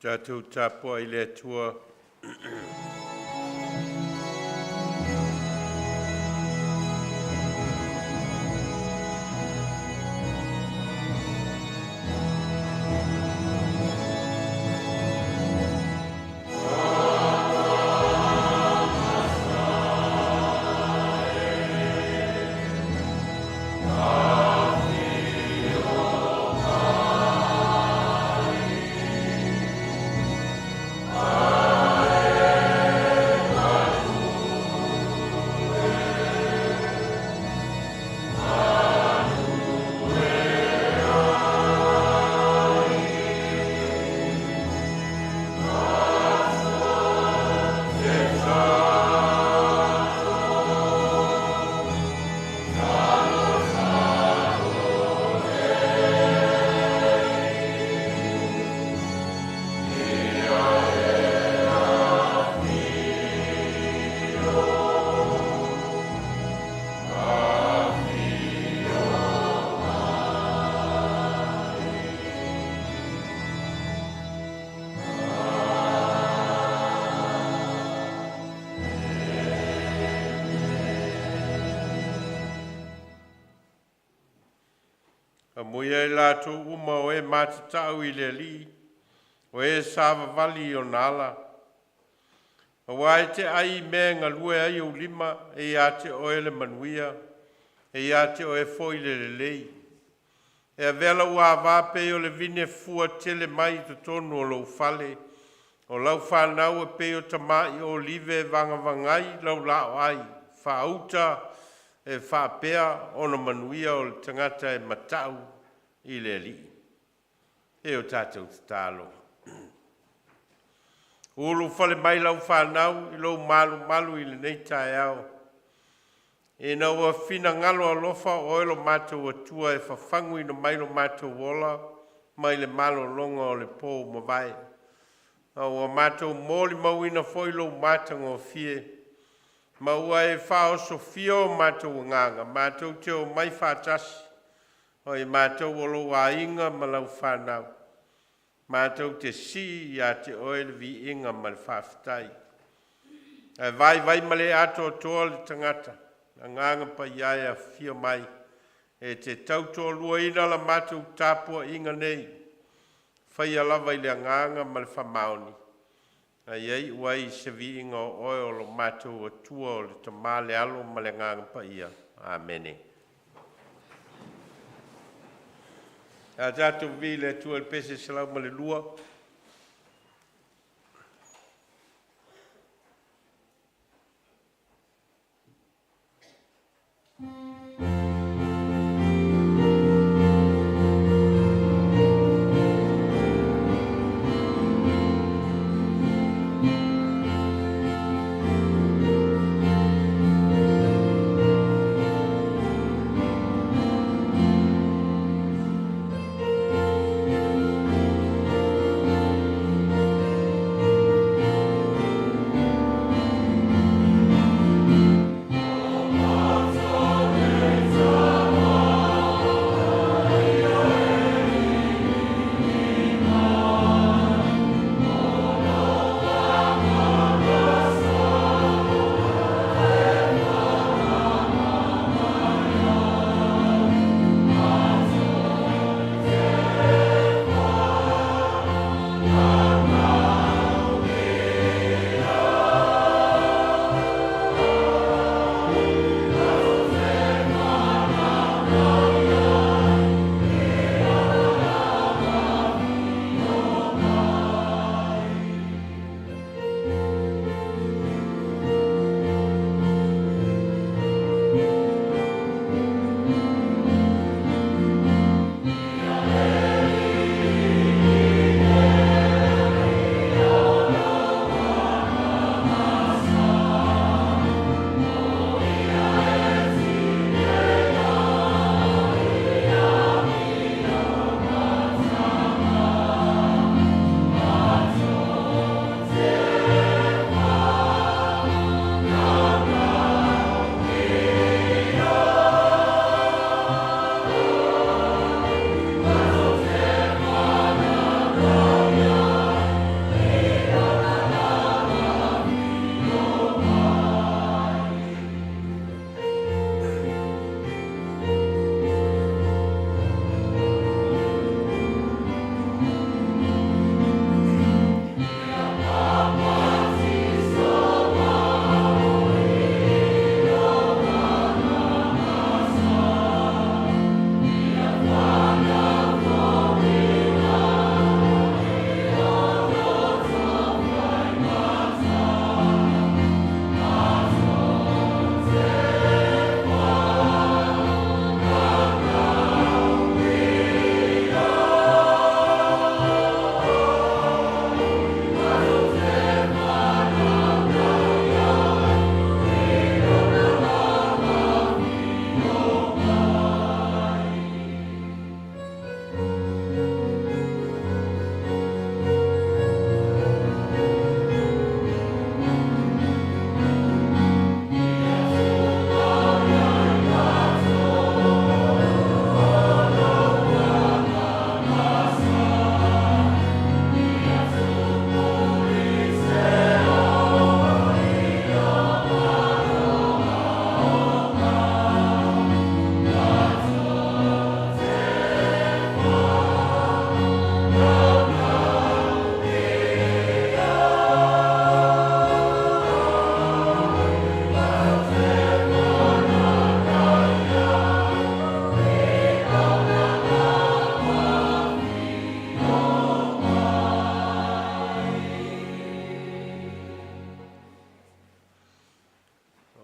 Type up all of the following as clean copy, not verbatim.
Tātou tāpua I le tua. Moia lātou uma o mātatau I le li, o sāwa vali o nala. O wai te ai mea ngā lue ai o lima, te oe le manuia, te oe foi le lei. Vela ua vāpe o le vine fua tele mai to tonu o lau fale, o lau whanau pe o tamai o live vanga vangai lau lao ai, whaauta whapea o na manuia o le tangata matau I le li. O tātou tālo. Ulu whale mai lau whanau I lau malu I le nei tae au. Na ua whina ngalo alofa o elo mātou atua whawhangu I na mailo mātou wola, mai le malo longa o le pō mawai. Ua mātou mōli mauina whoilo mātango fie. Maua whao so fio mātou nganga, mātou te o mai whātasi. O mātou o lo wa inga ma lau whanau. Mātou te si te oe le vi inga ma le whawhitai. Vai ma le ato toa le tangata. A nganga pa iaia fio mai. Te tautoa lua ina la mātou tāpua inga nei. Whai alawa I le nganga ma le whamaoni. Iei uai se vi inga o oe o lo mātou atua o le tamale alo ma le nganga pa ia. Amene. A tātou vi le tua le pese salau ma le lua.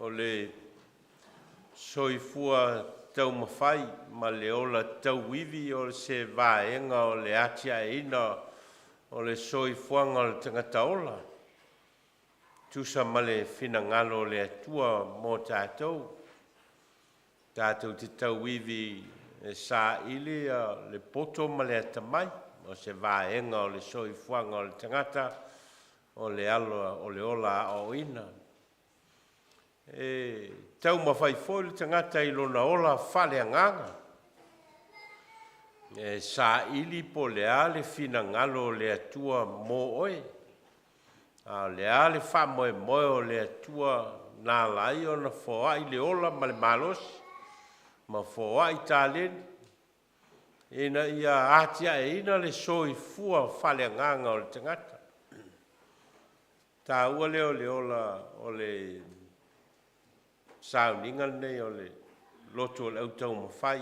o le soifua Taumafai ma le ola tauivi o le se vaenga o le atia ina o le soifuanga o le tangata ola. Tusa ma le finangalo le atua mo tātou. Tātou te tauivi e sa ili le poto ma le atamai o se vaenga o le soifuanga o le tangata o le aloa o le ola o ina. E Taumafai foi le tangata i lona ola fale anganga. E sa ili po le ale finangalo le atua mo oe. Le ale fa moe moe o le atua nā lai o na foa i le ola ma le malos. Ma foa i tālen. Ina ia atia e ina le soi fua fale anganga o le tangata. Tā ua leo le ola o le Sauniga nei o le Lotu o le Taumafai.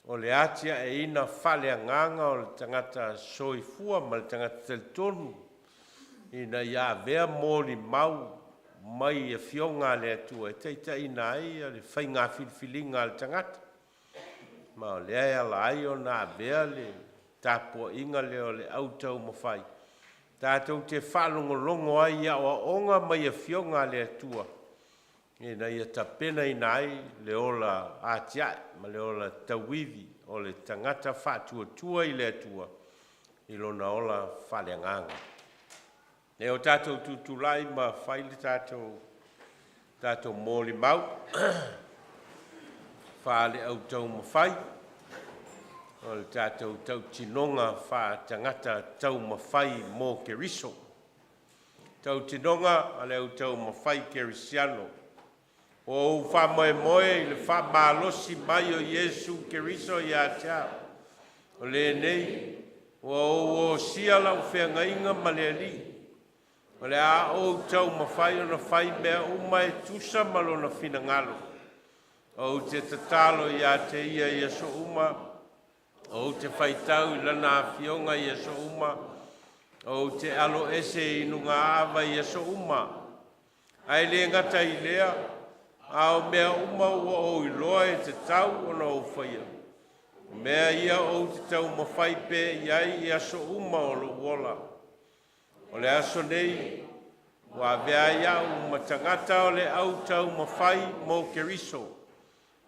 O le atia e ina fale anganga o le tangata soifua ma le tangata teltonu. Ina ia vea mōli mau mai e fionga le atua. E teita ina ai le whainga filfilinga le tangata. Ma o le aia la ai o nā vea le tāpua inga leo le Taumafai. Tātou te whalongolongo ai a onga mai e fionga le atua. Ina ia tapena ina ai le ola atiai, ma le ola tawivi o le tangata whātua i le atua. I lona ola whaleanganga. E o tātou tutulai ma whaile tātou mōli mau. Whale au Taumafai. O le tātou tautinonga wha tangata Taumafai mō Keriso. Tautinonga ale au Taumafai Kerisiano. O wha moe moe i le wha mālosi mai o Yesu Keriso i atea. O le nei, o sia lau whengainga ma le ali. O le a o Taumafai o na whai mea umai tusa malo na finangalo. O te tatalo i ate ia Yesu uma. O te whaitau i lana a fionga i Yesu uma. O te alo ese i nunga awa i Yesu uma. Ai le ngata i lea. Ao mea uma ua o iloa e te tau o na o whaia. Mea ia o te Taumafai pe iai i aso uma o lo wola. O le aso nei, wa vea ia uma tangata o le au Taumafai mo Keriso.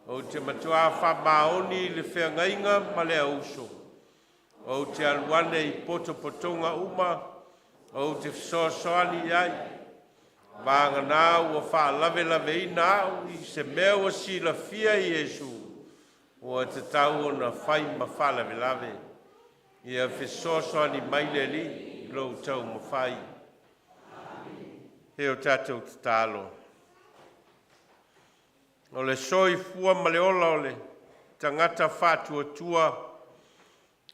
O te matua wha maoni le whengainga ma le auso. O te aluane i potopotonga uma. O te soasoani iai. Vanga nā ua wha lave ina au i se mea ua sila fia i Yesu. Ua te tau o na whai ma wha lave. Ia whesoso ani maile li lo Taumafai. He o tātou te tālo. O le soi fua ma le ola o le tangata whātua.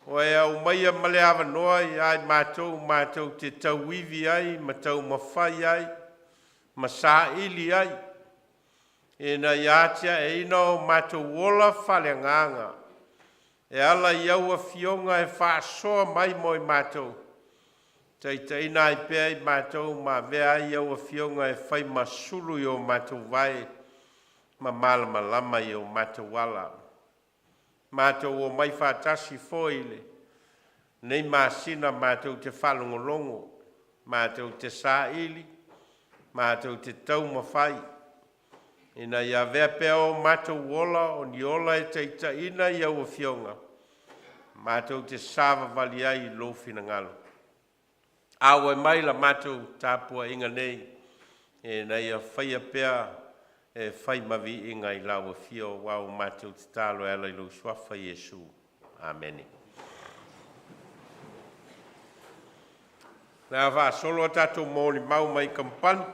O e au maia ma le awa noa i ai mātou te tauivi ai ma Taumafai ai. Ma sa ili ai. E na iatia e ina o mātou wola whaleanganga. E ala iau a fionga e whaasoa mai mo i mātou. Teita ina i pēa i mātou ma vea iau a fionga e whai masulu i o mātou vai. Ma malama lama i o mātou wala. Mātou o mai whātasi fōile. Nei māsina mātou te whalongolongo. Mātou te sa ili. Mātou te Taumafai. Ina ia vea pea o mātou wola o ni ola e teita ina ia ua fionga. Mātou te sāwa vali ai lo finangalo. Awa mai la mātou tāpua inga nei. E na ia whaia pea e whai mavi inga i lawa fio wau mātou te tālo e ala i lo suafa Yesu. Amen. Nā wha solo tātou mōli mau mai kampani.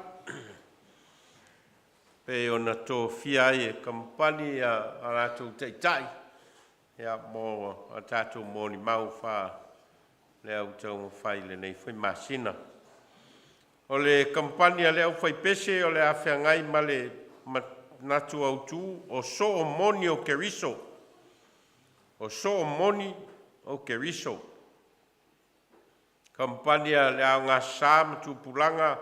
Pe o na tō fia e kampani a rātou teitai. Ia mō a tātou mōni mau wha le au Taumafai le nei whai masina. O le kampani a le au whai pese o le awhiangai ma le natu au tū o so o moni o Keriso. O so o moni o Keriso. Kampani a le au ngā sā matu pulanga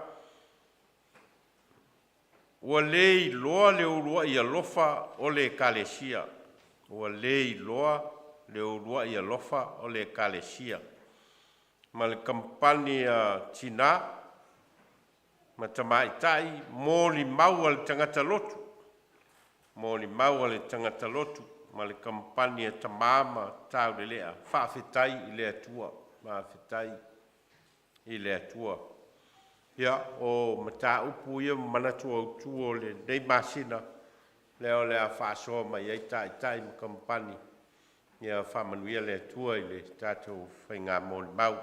ua lē iloa le ulua ia lofa o le ekalesia. Ua lē iloa le ulua ia lofa o le ekalesia. Ma le kampani tina, ma tamaitai, mō li mau le tangata lotu. Mō li mau le tangata lotu, ma le kampani tamama tau le lea, whaafetai i le atua, whaafetai i le atua. Ia, o mata upu ia manatua utuo le nei masina, leo le a whaasoa mai ei tai ma kampani. Ia whamanuia le atua i le tātou whainga mō li mau.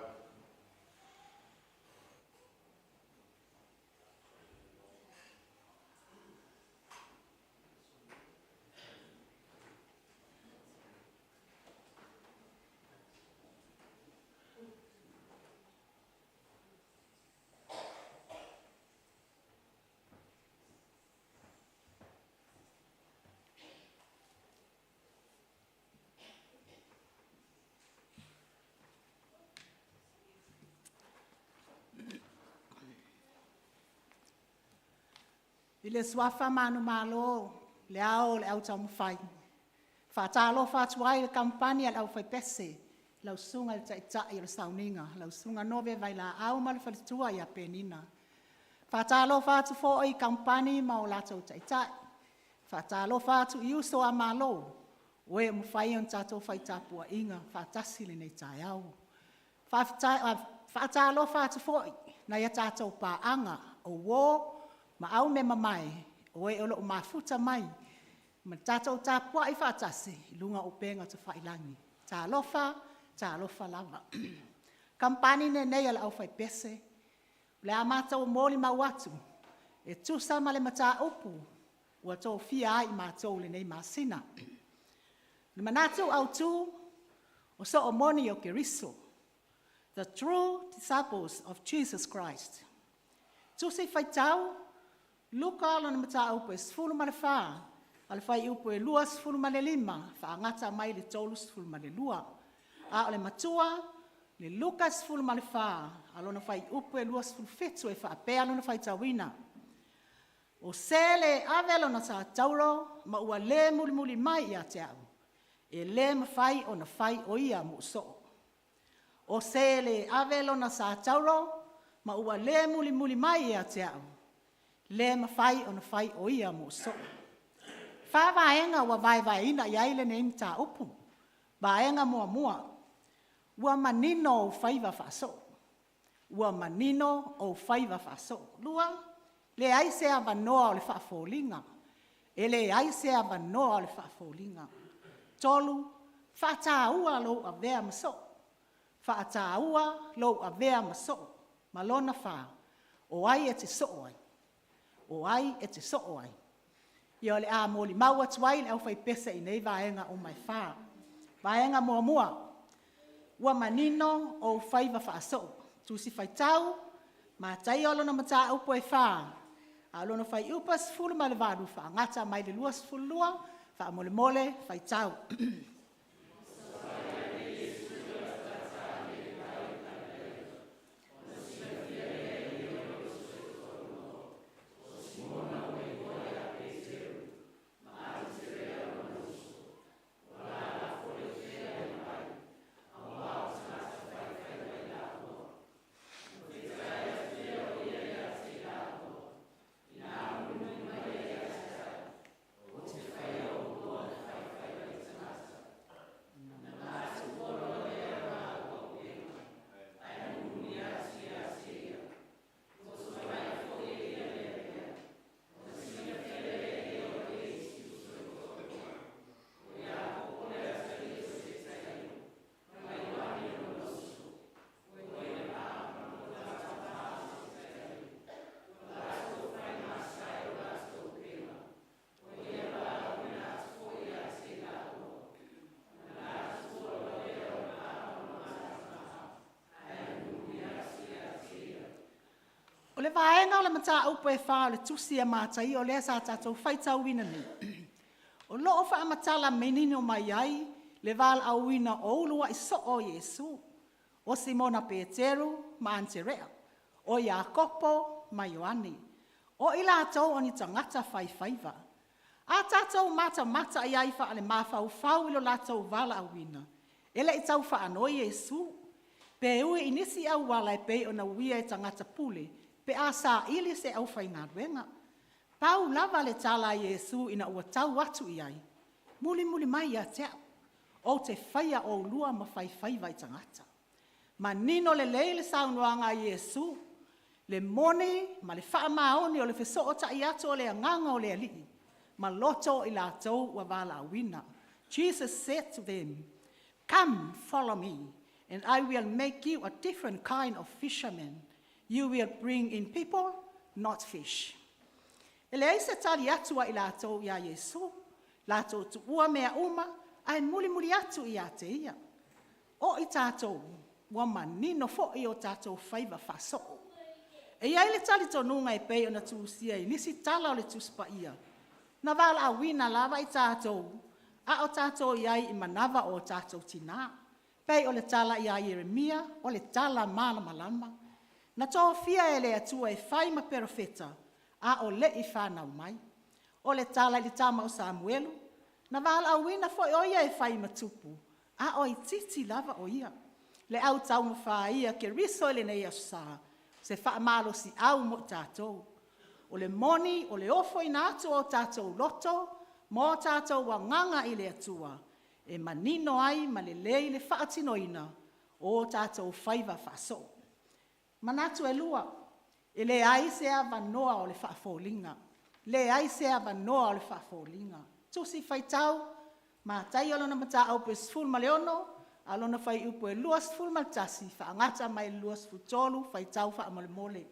I le swafa manu malo, le ao le au Taumafai. Whaatalo whaatuai le kampani al au whai pese, lau sunga le taitai i le Sauniga, lau sunga Nove Vailaau ma le whalitua i a penina. Whaatalo whaatu fo i kampani ma o latou taitai. Whaatalo whaatu i uso a malo, oe mwhai on tatou whai tapua inga, whaatasi le nei tai au. Whaatalo whaatu fo i, na ia tatou paanga o wo, ma au me mamai, oe olo o mafuta mai, ma tatou tapua i whaatasi, lunga o penga te whailangi. Tā alofa lava. Kampani ne nei ala au whai pese, le a mātou mōli mau atu, e tusa ma le mata upu, ua tō fia ai mātou le nei māsina. Le manatu au tū, o so o moni o Keriso, the true disciples of Jesus Christ. Tusi whai tau, luka ala na mata upu e sfulu ma le wha, ale whai upu e lua sfulu ma le lima, wha ngata mai le tolu sfulu ma le lua. A ole matua, le luka sfulu ma le wha, alo na whai upu e lua sfulu fetu e wha pe alo na whai tawina. O sele avelo na sa tauro, ma ua le muli muli mai ia te au. E le mawhai o na whai o ia mu so. O sele avelo na sa tauro, ma ua le muli muli mai ia te au. Le mawhai o na whai o ia mu so. Whawaenga wa vai ina iaile ne imta upu. Vaenga mua mua. Ua manino o whaiva whaso. Ua manino o whaiva whaso. Lua, le aise a vanoa o le whaafolinga. E le aise a vanoa o le whaafolinga. Tolu, whaataua lo a vea maso. Whaataua lo a vea maso. Malona wha. O ai e te so ai. O ai e te so ai. Ia le a mōli maua tuai le au whai pesa i nei vaenga o mai wha. Vaenga mua mua. Ua manino o whaiva whaaso. Tusi whai tau, ma tai olo na mata upo e wha. Alo na whai upa sifuru ma le vāru wha. Ngata mai le lua sifuru lua, wha mole mole whai tau. O le vaenga o le mata upo e wha o le tusi a mātai o lea sa tātou whaitau wina ni. O loo wha amatala menini o mai ai, le val au wina o ulua i so o Yesu. O Simona Peteru ma Anterea. O Iakopo ma Ioani. O i lātou o ni tangata whaiwhaiva. A tātou mata i ai wha ale mawhau ilo lātou Vailaauina. Ele i tau whaanoi Jesu. Pe ue inisi au wala e pe o na uia e tangata pule. Pe a sa ili se au whainga ruenga. Pau lava le tala Jesu ina ua tau atu i ai. Muli mai a te au. O te whaia o lua ma whaiwhaiva i tangata. Ma nino le leile saunoanga Jesu. Le mone ma le wha maoni o le wheso o ta i atu o le anganga o le alii. Ma loto i lātou wa Vailaauina. Jesus said to them, "Come, follow me, and I will make you a different kind of fisherman. You will bring in people, not fish." Ele ai se tali atua i lātou ia Jesu. Lātou tu ua mea uma, ai muli atu i ate ia. O i tātou, ua manino fo i o tātou whaiva whasoo. E iai le tali tonunga e pei o na tūsia i nisi tala o le tūspa ia. Na Vailaauina lava i tātou, a o tātou iai i manava o tātou tina. Pei o le tala ia Jeremia, o le tala malama. Na tō fia e le atua e whai ma perofeta, a o le i whanau mai. O le tala i le tama o Samuelu, na Vailaauina foi o ia e whai matupu, a o i titi lava o ia. Le au Taumafai ia ke riso le nei asa, se whaamalo si au mo tātou. O le moni, o le ofo ina atu o tātou loto, mō tātou wanganga i le atua, e manino ai ma le lei le whaatinoina o tātou whaiva whaso. Manatu e lua, e le ai sea vanoa o le whaafolinga. Le ai sea vanoa o le whaafolinga. Tusi whaitau, ma tai alona mata au pe sful maleono, alona whai upo e luas ful maltasi, whaangata mai luas futolu, whaitau whaamole mole.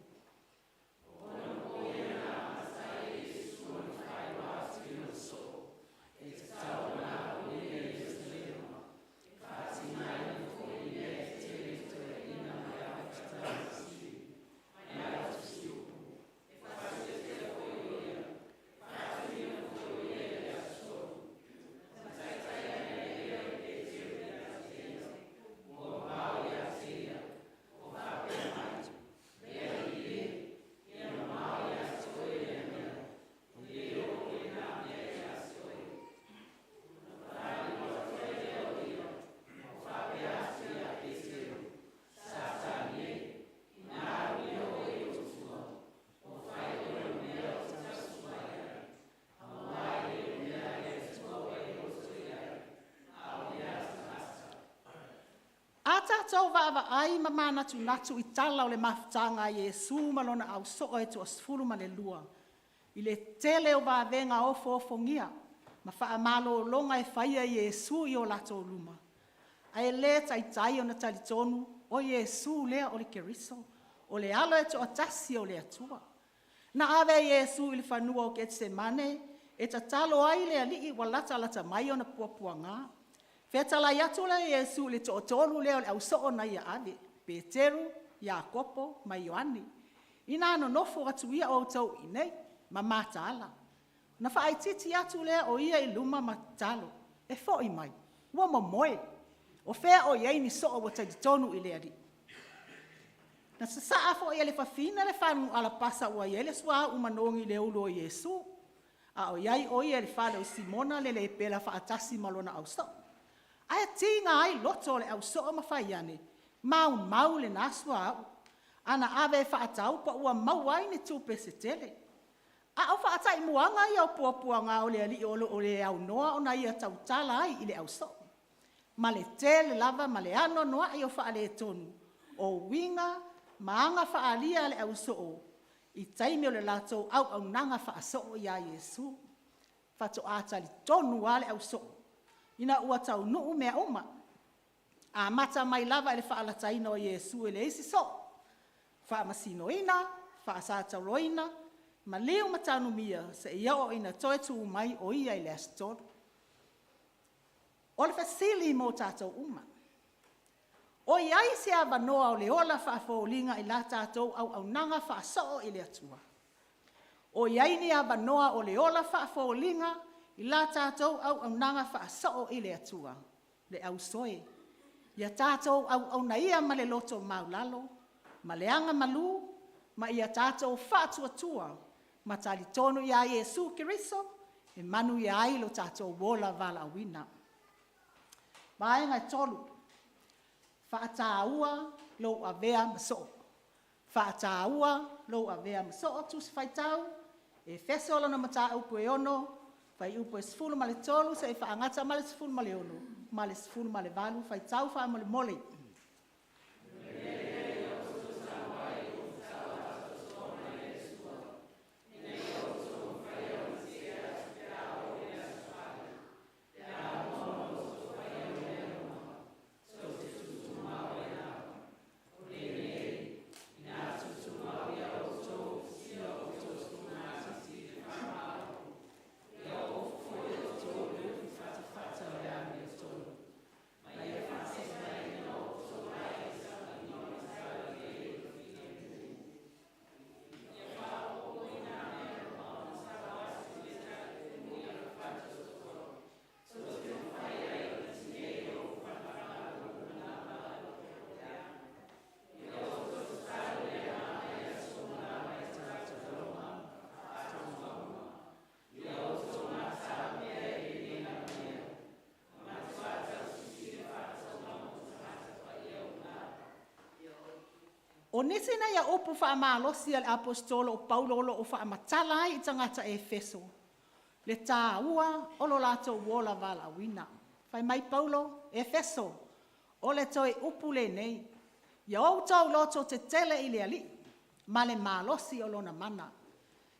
Tātou vava ai mama natu i tala o le mafutanga a Jesu malona au soo e tu asfulu ma le lua. I le tele o vavenga ofo ngia, ma wha amalo longa e whaia Jesu i o lato luma. A e le tai o na talitonu o Jesu lea o le keriso, o le alo e tu atasi o le atua. Na ave Jesu i le whanua o Getsemane, e ta talo ai le alii wa lata mai o na puapua ngā. Fetala yatu la Yesu le tōtolu leo le au soo na ia ave, Peteru, Iakopo, ma Ioani. Ina ano nofo atu ia o tau inei, ma matala. Na whaaititi atu leo o ia i luma matalo, e fo i mai, ua momoe, o fea o iei ni soo wa taditonu i leari. Na sa fo ia le whawhina le whanu ala pasa ua iei le sua umanongi le ulu o Yesu, a o iei o ia le whale o Simona le le pela whaatasi malona au soo. Ae tinga ai loto le au soo mawhaiane, mau le nasua au. Ana ave whaatau pa ua mau ai ni tupe se tele. A au whaatai muanga i au puapuanga o le ali o le au noa o na ia tau tala ai i le au soo. Ma le tele lava ma le ano noa i o whaale tonu. O winga, maanga whaalia le au soo. I taimi o le lato au nanga whaasoo i a Yesu. Whato atali tonu wale au soo. Ina ua tau nuu mea uma. A mata mai lava ele whaalataina o Yesu ele isi so. Whaamasinoina, whaasatauloina, ma leo matanu mia se ia o ina toe tu mai o ia i le astoru. O le fasili mo tātou uma. O iai se a wanoa o le ola whaafaulinga i la tātou au nanga whaasoo i le atua. O iai ni a wanoa o le ola whaafaulinga i la tātou au nanga whaasoo i le atua, le au soe. Ia tātou au na ia ma le loto maulalo, ma le anga malu, ma ia tātou whaatua, matali tonu ia Yesu Kiriso, e manu ia ai lo tātou wola Vailauina. Mai ngai tolu, whaatāua lo avea maso. Whaatāua lo avea maso tusi whaitau, e fesola na mata upu e ono, whai upu e sifuru male tolu, se e whaangata male sifuru male ono, male sifuru male valu, whaitau wha male mole. O nisi na ia upu whaamalosi al apostolo o Paulolo o whaamatala ai i tangata Efeso. Le tā ua o lo lato wola Vailauina. Whai mai Paulo, Efeso, o le toi upu le nei. Ia o tau loto te tele i le ali, ma le malosi o lona mana.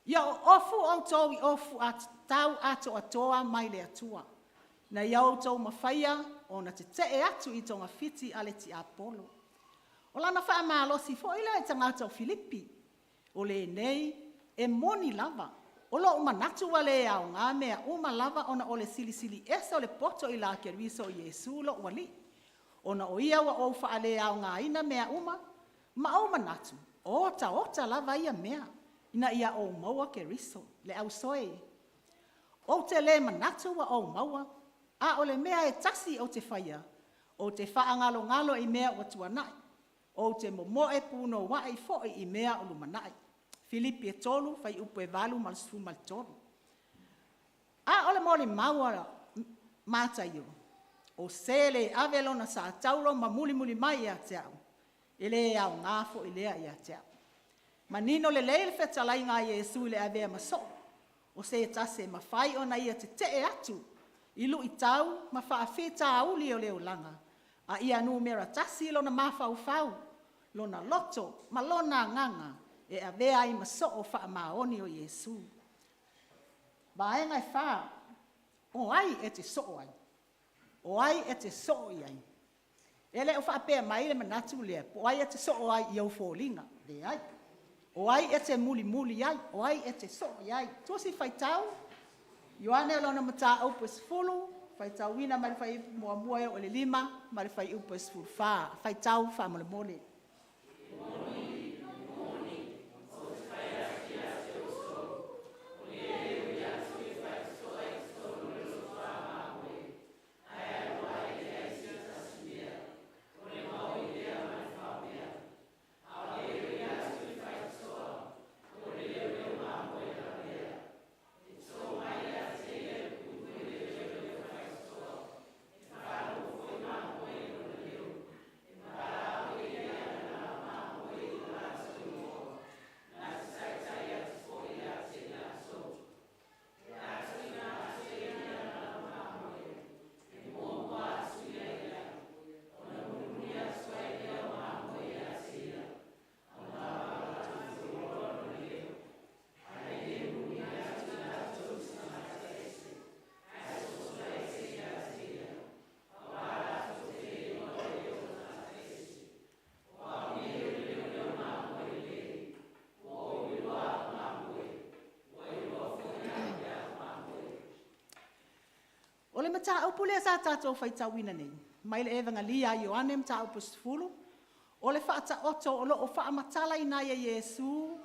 Ia o ofu o tau i ofu tau ato atoa mai le atua. Na ia o tau mawhaia o na te te atu i tonga fiti ale ti Apollo. O lana wha malosi fo ila e tangata o Filipi. O le nei e moni lava. O lo umanatu wale au ngā mea uma lava ona o le sili esa o le poto i la ke riso o Yesu lo wali. Ona o ia wa o wha ale au ngā ina mea uma. Ma o manatu. Ota lava ia mea. Ina ia o maua ke riso. Le au soe. O te le manatu wa o maua. A o le mea e tasi o te whaia. O te wha ngalo i mea o tuanai. O te momo e puno wa i fo'i i mea o lumanai. Filipi e tolu, fai upu e valu malsufu mal tolu. A ole mole maua mata iu. O sele avelo na sa tauro ma muli mai ia te au. Ele au ngafo i lea ia te au. Manino le leile fetalai ngā Yesu le avea maso. O se tase ma fai ona ia te te atu. Ilu i tau ma faa feta auli o leo langa. A ia numera tasi lona mafau fau. Lona loto, ma lona nganga, e avea i maso o wha maoni o Yesu. Ba e ngai wha, o ai e te so ai. O ai e te so ai. Ele o wha pēr mai le manatu lea, o ai e te so ai i au fōlinga, le ai. O ai e te muli ai, o ai e te so ai. Tosi whaitau, Ioane o lona mata au pes fulu, whaitau wina mari whai mua o le 5, mari whai u pes fulu wha, whaitau wha mole mole. O le mata au pule sa tātou whaitau ina nei. Mai le evanga lia Ioane mta au pusfulu. O le whaata oto o lo o wha matala ina ia Yesu.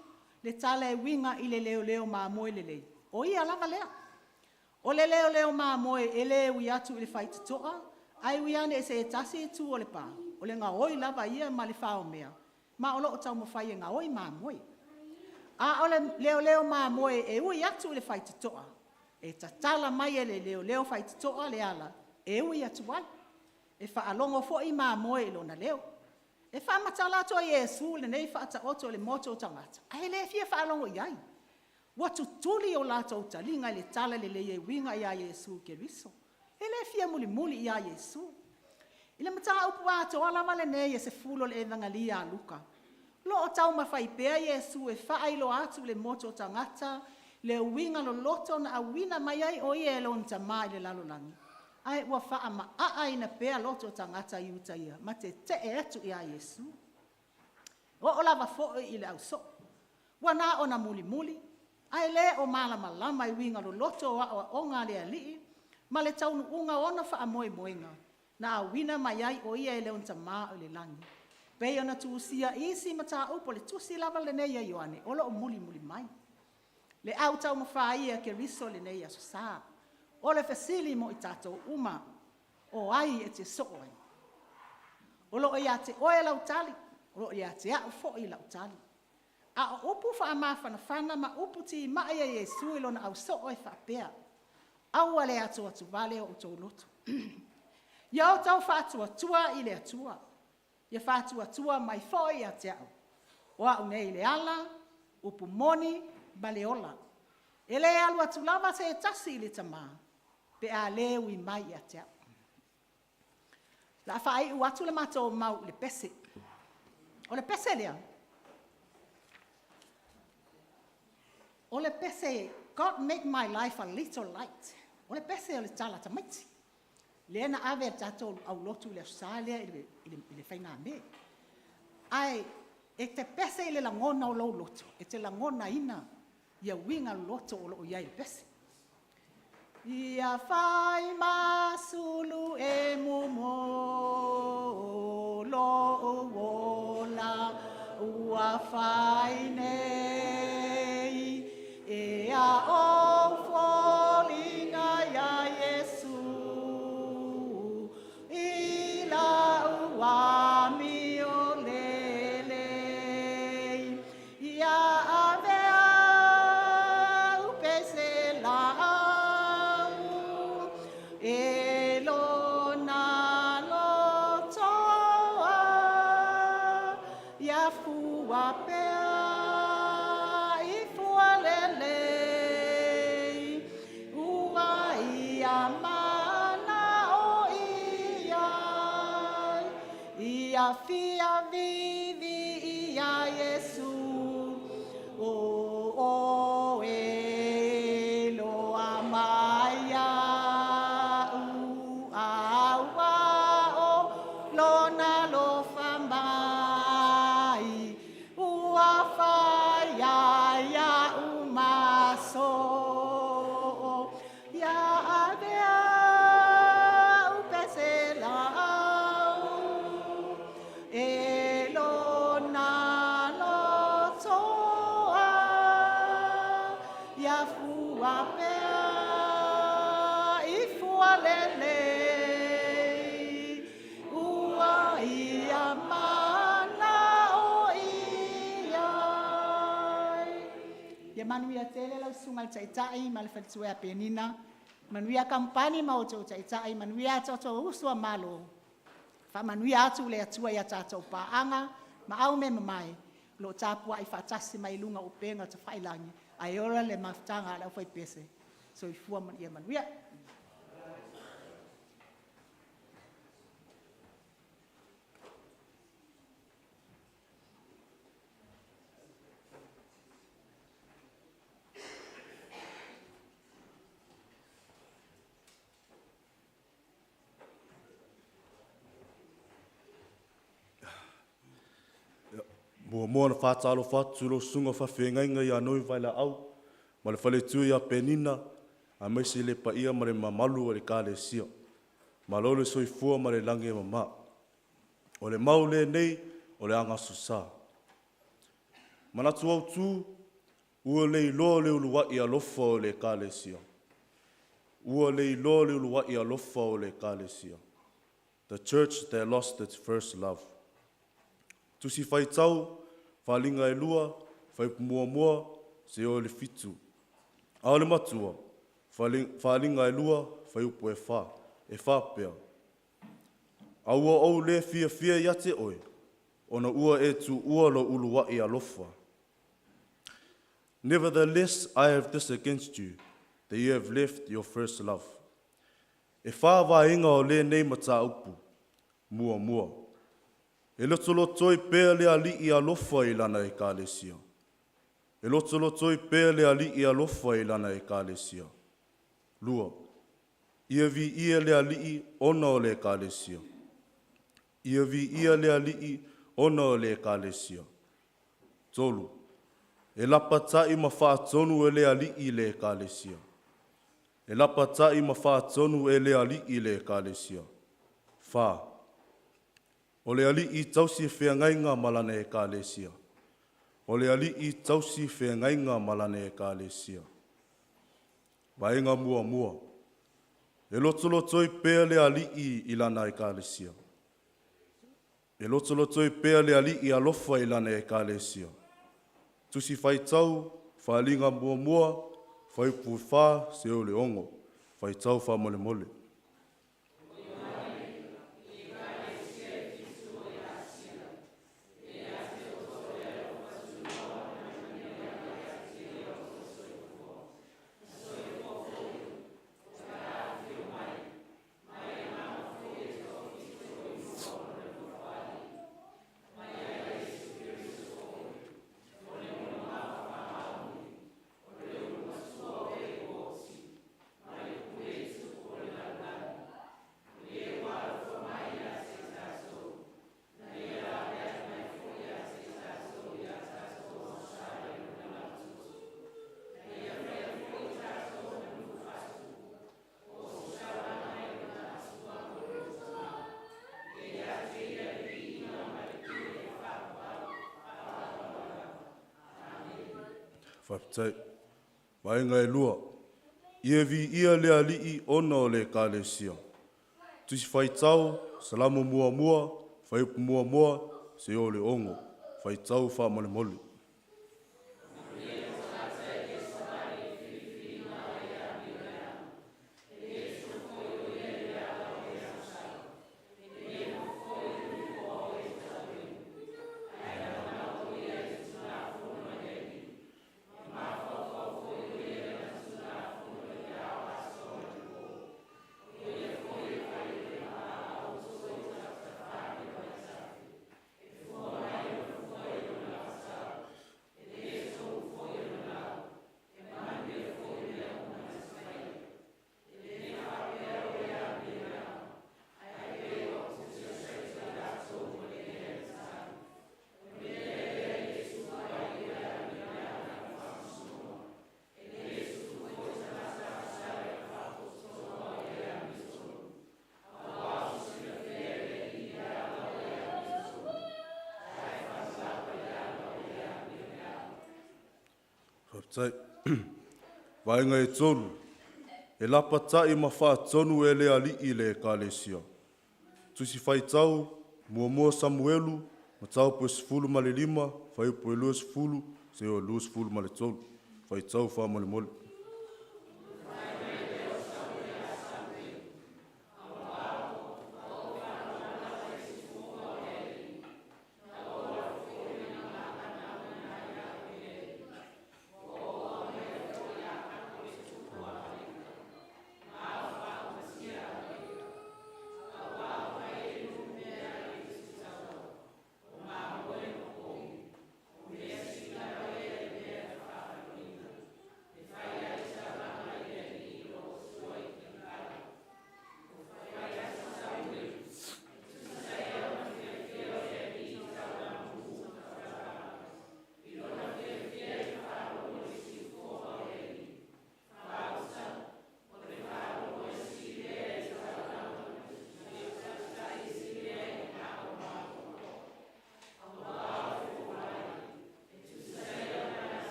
Le tala e winga i le leo maa moe le lei. O ia lava lea. O le leo maa moe e leo i atu i le whaita toa. Ai wiane e se e tasi e tu o le pā. O le ngā oi lava ia ma le whao mea. Ma o lo o Taumafai e ngā oi maa moe. A ole leo ma moe e ui atu le whaititoa. E tatala mai e le leo whaititoa le ala. E ui atu wai. E whaalongo fo i ma moe lo na leo. E whamatala to Yesu le nei whaata oto le moto tangata. Ai le fia whaalongo iai. Watu tuli o lato o talinga le tala le e winga ia Yesu ke riso. E le fia muli ia Yesu. Ile mata upu ato ala male nei e se fulo le evangelia a Luka. Lo o taumafai pea Yesu e whaailo atu le moto tangata, le winga lo loto na awina mai ai o ie lo nta mai le lalolangi. Ai ua wha ma ina pea loto tangata i uta ia, ma te e atu ia Yesu. O lava fo i le au so. Wana o na muli. Ai le o malama i winga lo loto wa o ngā lea lii, ma le taunu unga ona wha moinga, na awina mai ai o ie le nta mai o le langi. Pei ona tuusia isi mata upo le tusi lava le neia Ioane, olo o muli mai. Le au Taumafai ia ke riso le neia sosa. O le fesili mo i tatou uma, o ai e te soo ai. Olo o ia te oe lau tali, olo o ia te au fo i lau tali. A o upu wha amawhanawhana ma upu ti mai a Yesu ilo na au soo e whapea. Au ale atu atu vale o tau lotu. Ia o tau wha atua i le atua. Ia whātua mai foi a te au. O au nei le ala, upu moni, baleola. E le alu atu lava se e tasi le tama, pe a leu i mai a te au. La whaai u atu le mato mau le pese. O le pese lea. O le pese, God make my life a little light. O le pese o le tala tamaiti. Le na ave tato au lotu le Australia ile faina me. Ai e te pese ile langona o lo lotu. E te langona ina ia winga lotu o lo ia il pese. Ia fai masulu e mumo lo wola ua fai nei e a o folinga ia Yesu. Fia vivi ia Yesu o elo amaya u awa o lona lo famai u afaya ya umaso ya avea u pesela manuia tele lau sungal taitai ma le fatua a penina manuia kampani ma o taitai manuia toto usua malo fa manuia atu le atua ia tatou paanga ma au me mai lo tapua i fatasi mai lunga upenga te failangi ai ora le maftanga la foi pese so i fua man ia manuia Mua na whātalo whātu lo sunga whawhengainga i a Nove Vailaau, ma le whale tui a penina, a meisi le pa ia ma le mamalu a le kāle sia. Ma lo le soifua ma le langi e mama. O le mau le nei, o le anga susa. Manatu au tū, ua le iloa le ulua i alofa o le kāle sia. Ua le iloa le ulua i alofa o le kāle sia. The church that lost its first love. Tusi whaitau, whalinga e lua, whaipu mua se o le fitu. Ao le matua, whalinga e lua, whaiupu e wha pea. Aua au le fia ia te oe, ona ua e tu ua lo uluwa I alofa. Nevertheless, I have this against you, that you have left your first love. E wha inga o le nei mata upu, mua. E lotolotoi pēa le ali I alofa I lana e kālesia. E lotolotoi pēa le ali I alofa I lana e kālesia. Lua, ia vi ia le ali ona o le kālesia. Ia vi ia le ali ona o le kālesia. Tolu, e lapatai ma whaatonu e le ali le kālesia. E lapatai ma whaatonu e le ali le kālesia. Wha, o le ali tausi whiangainga malane e kālesia. O le ali tausi whiangainga malane e kālesia. Vaenga mua. E lotolotoi pēa le ali I lana e kālesia. E lotolotoi pēa le ali I alofa I lana e kālesia. Tusi whaitau, whalinga mua, whaipu wha se o le ongo. Whaitau wha mole. Whaptai, waenga e lua, ia vi ia le alii ona o le kālesia. Tusi whaitau, salamu mua, whaipu mua, se o le ongo, whaitau wha mole. Vaenga e tonu, e lapa tai ma whaatonu e le alii le kālesia. Tusi whaitau, mua Samuelu, ma tau po sifulu ma le 5, whaipo e lua sifulu, se o lua sifulu ma le tonu. Whaitau wha mole.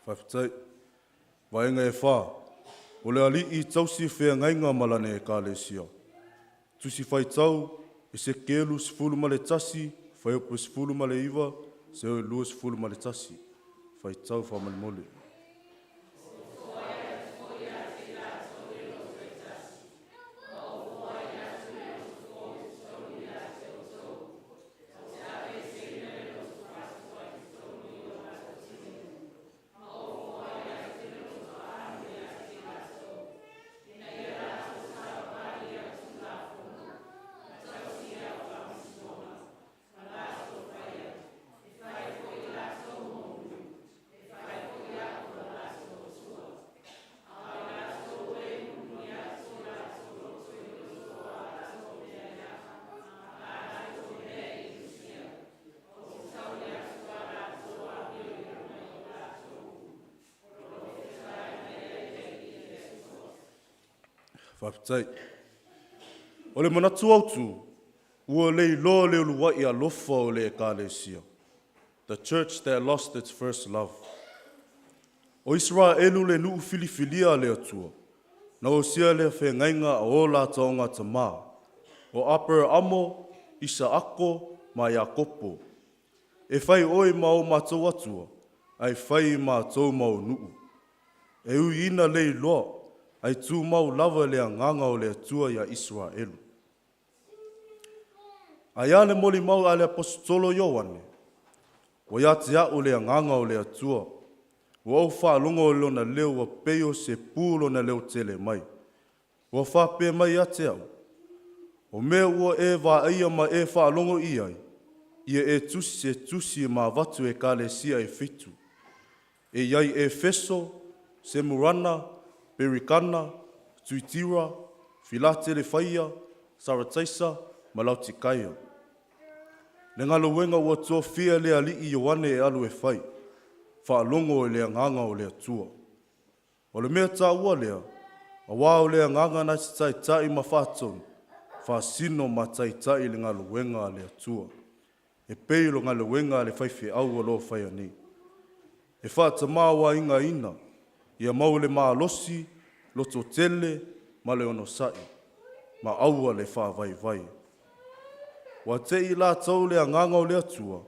Whaiputai, vaenga e wha, o le ali I tausi whea ngainga malane e kālesia. Tusi whai tau, e se kelu sifulu male tasi, whai opo sifulu male iwa, se oi lua sifulu male tasi. Whai tau whamani mole. Whaiputai. O le manatu autu, ua lei loa le uluwai a lofa o le ekalesia. The church that lost its first love. O Israelu le nuu filifilia le atua. Na o sia le whengainga o la taonga tamā. O Apera Amo, Isaako, ma Iakopo. E whai oi ma o mātou atua, ai whai mātou ma o nuu. E ui ina lei loa, ai tū mau lava le nganga o le atua ia Israelu. Ai ale moli mau ale apostolo Ioane. O ia te au le nganga o le atua. O au whaalonga o lona leo wa peo se pūlo na leo tele mai. O whape mai a te au. O mea ua e wā ia ma e whaalongo iai. Ia e tusi ma watu e kālesia e fitu. E iai e feso, se murana, Perikana, Tuitira, Filatele Whaia, Sarataisa, Malautikaia. Le ngalo wenga ua toa fia le ali I Ioane e alu e whai. Whaalongo e lea nganga o lea tua. O le mea tā ua lea, a wā o lea nganga na si tai tai ma whātonu. Whāsino ma tai tai le ngalo wenga lea tua. E peilo ngalo wenga le whaiwhi au o lo whaia ni. E whātamā wa inga ina. Ia maule maa losi, loto tele, ma le ono sai, ma aua le wha vai vai. Wa te I la tau le nganga o le atua,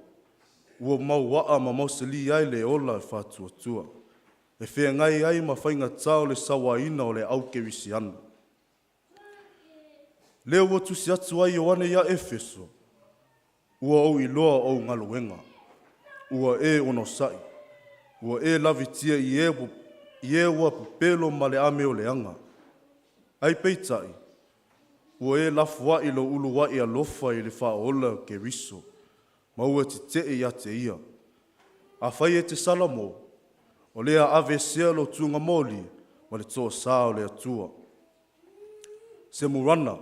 ua mau waa ma mauseli ai le ola e wha tua tua. E whea ngai ai ma whainga tau le sawa ina o le au kewisi anu. Leo ua tusi atu ai Ioane ia Efeso, ua au iloa au ngaluenga, ua e ono sai, ua e lavitia I ua pupelo ma le ame o le anga. Ai peitai, ua e lafua I lo uluwa I alofa I le whaola ke riso, ma ua te ia te ia. A whai e te salamo, o lea ave sea lo tunga moli, ma le toa saa o le atua. Se murana,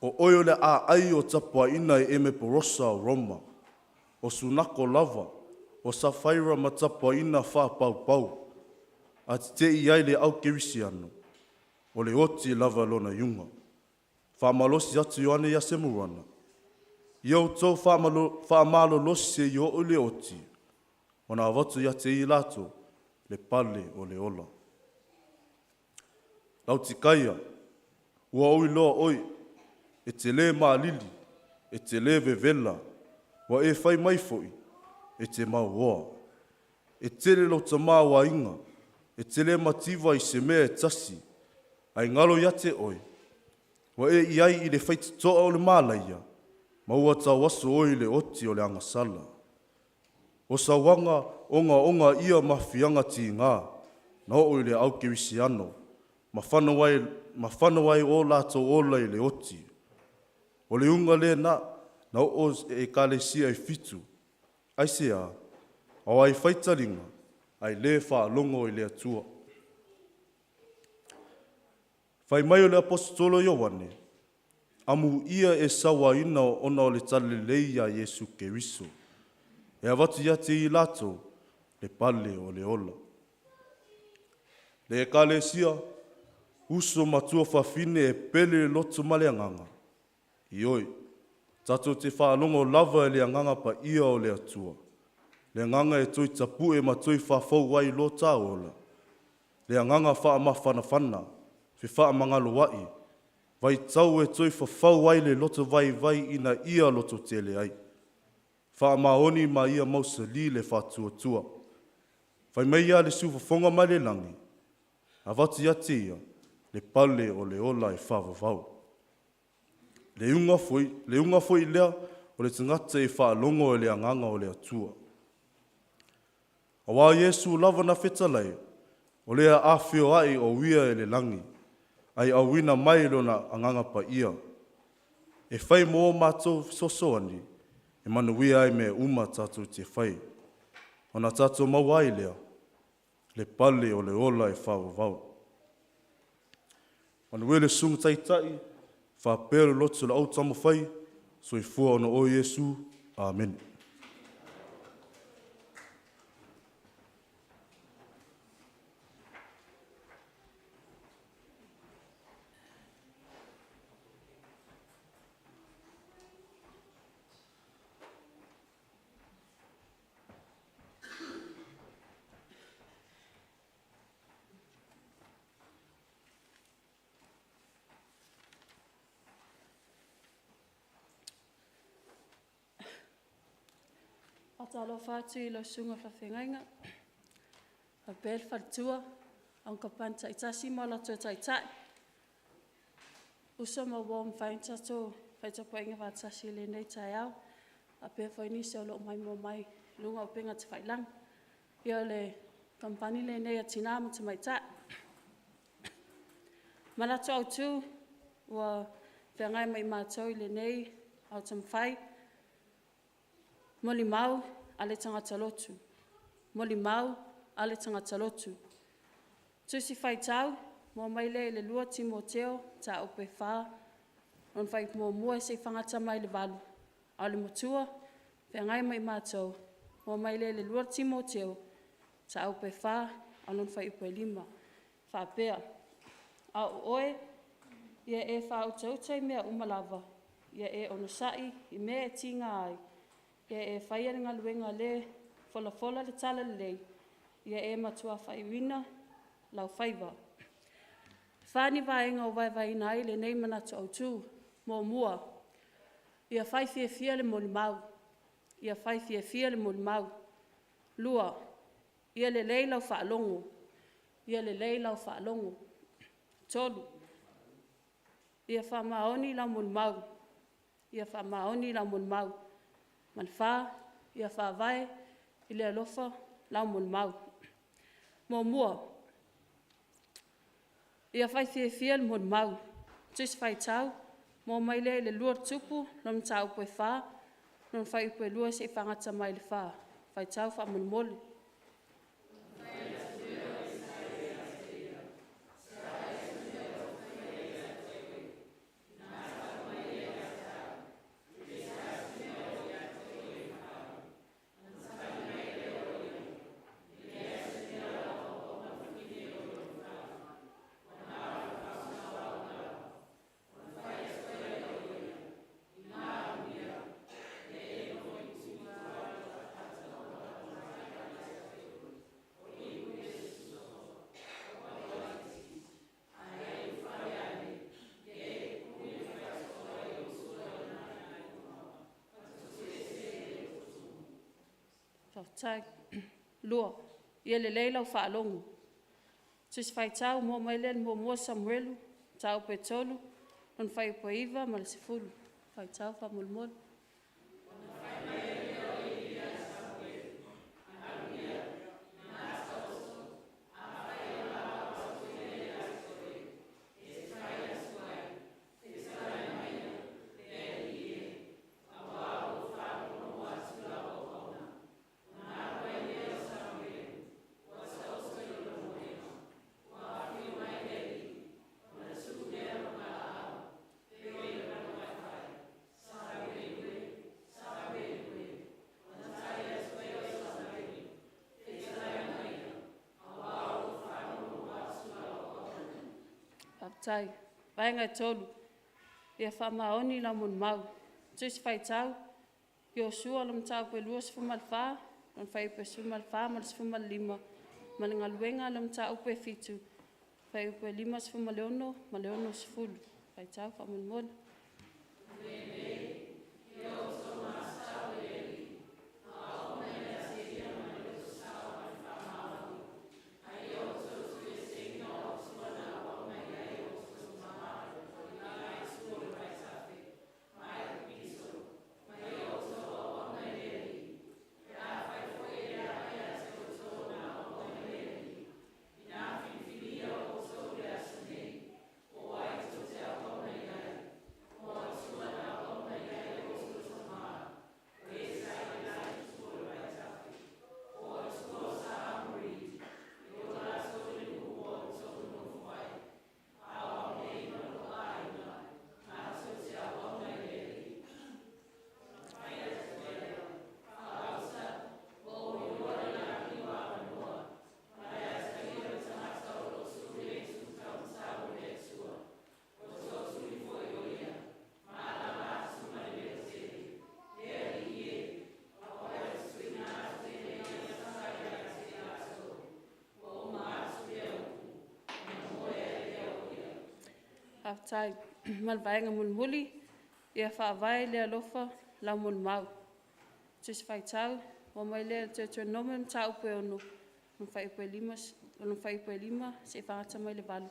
o oio le a ai o tapua ina I eme porosa o Roma, o sunako lava, o safaira ma tapua ina wha pau pau. A te iai le au kerisi anu, o le oti lava lona yunga. Whamalosi atu Ioane ia se murana. Iau tau whamalo losi se I o le oti, o na avatu ia te I lato, le pale o le ola. Lautikaia, ua oi loa oi, e te le maalili, e te le vevela, wa e whai mai foi, e te mau oa. E tele lo tamā wa inga, e tele mativa I se mea e tasi, ai ngalo ia te oi. Wa e iai I le whaiti toa o le mālaia, ma ua tau aso oi le oti o le angasala. O sa wanga onga ia mafianga ti ngā, na oi le au kerisi ano, ma whanawai o lātou ola I le oti. O le unga le na o e kālesia I fitu, ai se a, au ai whaitaringa, ai le whaalongo I le atua. Whai mai o le apostolo Ioane, amu ia e sawa ina ona o le tale leia Yesu Keriso. E avatu ia te I lato, le pale o le ola. Le ekalesia, uso matua whawhine e pele lotu male anganga. I oi, tato te whaalongo lava e le anganga pa ia o le atua. Le nganga e toi tapu e matoi whawhau wai lo tāola. Le nganga wha ma whanawhana, fi wha mangalo wai. Vai tau e toi whawhau wai le loto vai ina ia loto tele ai. Wha maoni ma ia mausali le whatuatua. Vai meia le su whafonga mai le langi. A wati ati ia, le pale o le ola e whawavau. Le unga foi lea, o le tangata e whaalongo e le anganga o le atua. A wā Yesu lava na whetalai, o lea awhio ai o wia e le langi, ai au wina mai lona anganga pa ia. E whai mo mātou sosoani, e manuia ai me uma tātou te whai. O na tātou mawai lea, le pale o le ola e whawavau. Manuia le sunga taitai, whapere lotu la au Taumafai, so i fua ono o Yesu. Amen. Atalo fatu I lo sunga whawhengainga. A bel whatua, ang kapanta itasi mo la tua taitai. Uso ma wong whainta to, whaita poinga whatasi le nei tai au. A bel whaini se o lo mai mo mai, lunga o penga te whailang. Ia le kampani le nei a tinama te mai tai. Malato au tu, ua whengai mai mātou le nei, au Taumafai. Moli mau, ale tangata Lotu. Moli mau, ale tangata Lotu. Tusi whai tau, mo maile le lua Timoteo, ta ope wha. Non whai mo mua se whangata mai le walu. Ale motua, whengai mai mātou. Mo maile le lua Timoteo, ta ope wha, anon whai upe lima. Wha pēa. A oe, ia e wha utautai mea umalava. Ia e onosai, I mea e tinga ai. Ia e whaiaringa luenga le, fola le tala le lei. Ia e matua whaiwina, lau whaiva. Whani vaenga o vai nai le nei manatu au tū, mō mua. Ia whai fia le moli mau. Ia whai fia le moli mau. Lua, ia le lei lau whaalongo. Ia le lei lau whaalongo. Tolu, ia whamaoni lau moli mau. Ia whamaoni lau moli mau. Man wha, ia wha vai, I le alofa, lau mon mau. Mō mua, ia whai fia mon mau. Tis whai tau, mō maile le lua tupu, lom tau upe wha, non whai upe lua se whangata mai le wha. Whai tau wha mon mole. Tai lua ia le leila whaalongo. Tis whai tau mō mailen mō mua Samuelu, tau petolu, non whai poiva ma le sifulu. Whai tau wha mulmul. Tai, vaenga tolu, ia whamaoni la mun mau. Tis whai tau, Joshua lom tau pe luas fumalwha, lon fai upe sfuma le wha ma le sfuma le lima, ma le ngaluenga le mta upe fitu, fai upe lima sfuma le ono, ma le ono sfulu, fai tau wha mulmole. Aftai mal vaenga mulmuli ia fa vai le alofa la mulmau tis fai tau o mai le te nomen tau pe ono no fai pe lima se fa ta mai le val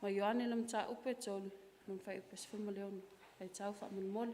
ma yoane lam tau pe tol no fai pe sfuma le ono fai tau fa mulmol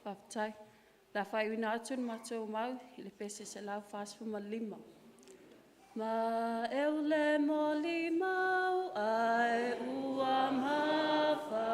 Aftai la fai wina atun matou mau i le pese se lau fasfuma lima. Ma eule mo limau ai ua mafa.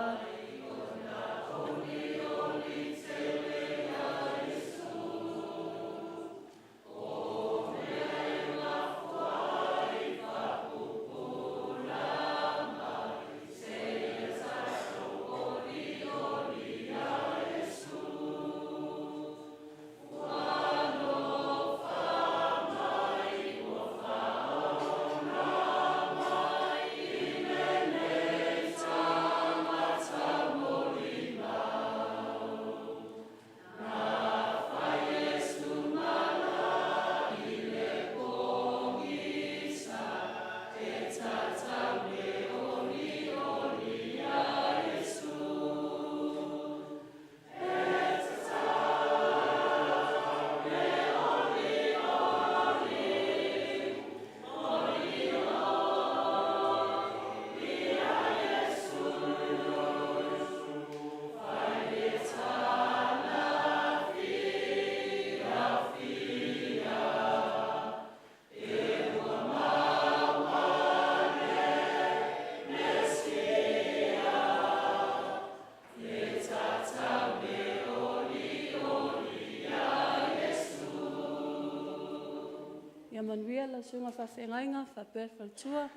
Manuia la sunga fa fengainga fa per faltua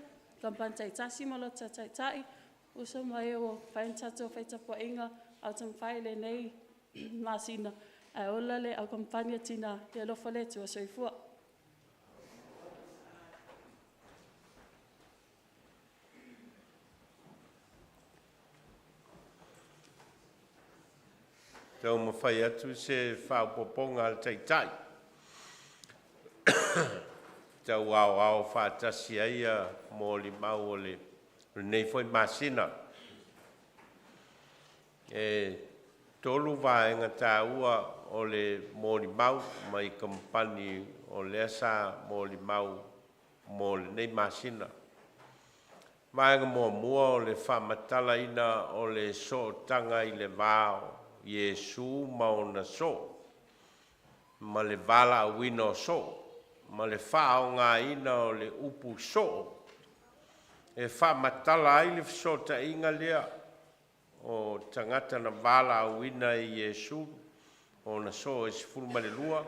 kampan tai tasi malo tai tai uso mai o fain tato faita po inga au tam faile nei masina a ola le au kampanya tina le lo fale tu so ifu Taumafai atu se whaupoponga al tai tai. Tau au whātasi aia mō li mau o le nei foi masina. E tolu vaenga tā ua o le mō li mau mai kampani o le asa mō li mau mō le nei masina. Maenga mua o le whamatala ina o le so tanga i le vāo. Iesu maona so. Ma le vala wina o so. Ma le whao ngā ina o le upu so. E whamatala ai le so ta inga lea. O tangata na vala wina i Iesu. O na so e sifuru ma le lua.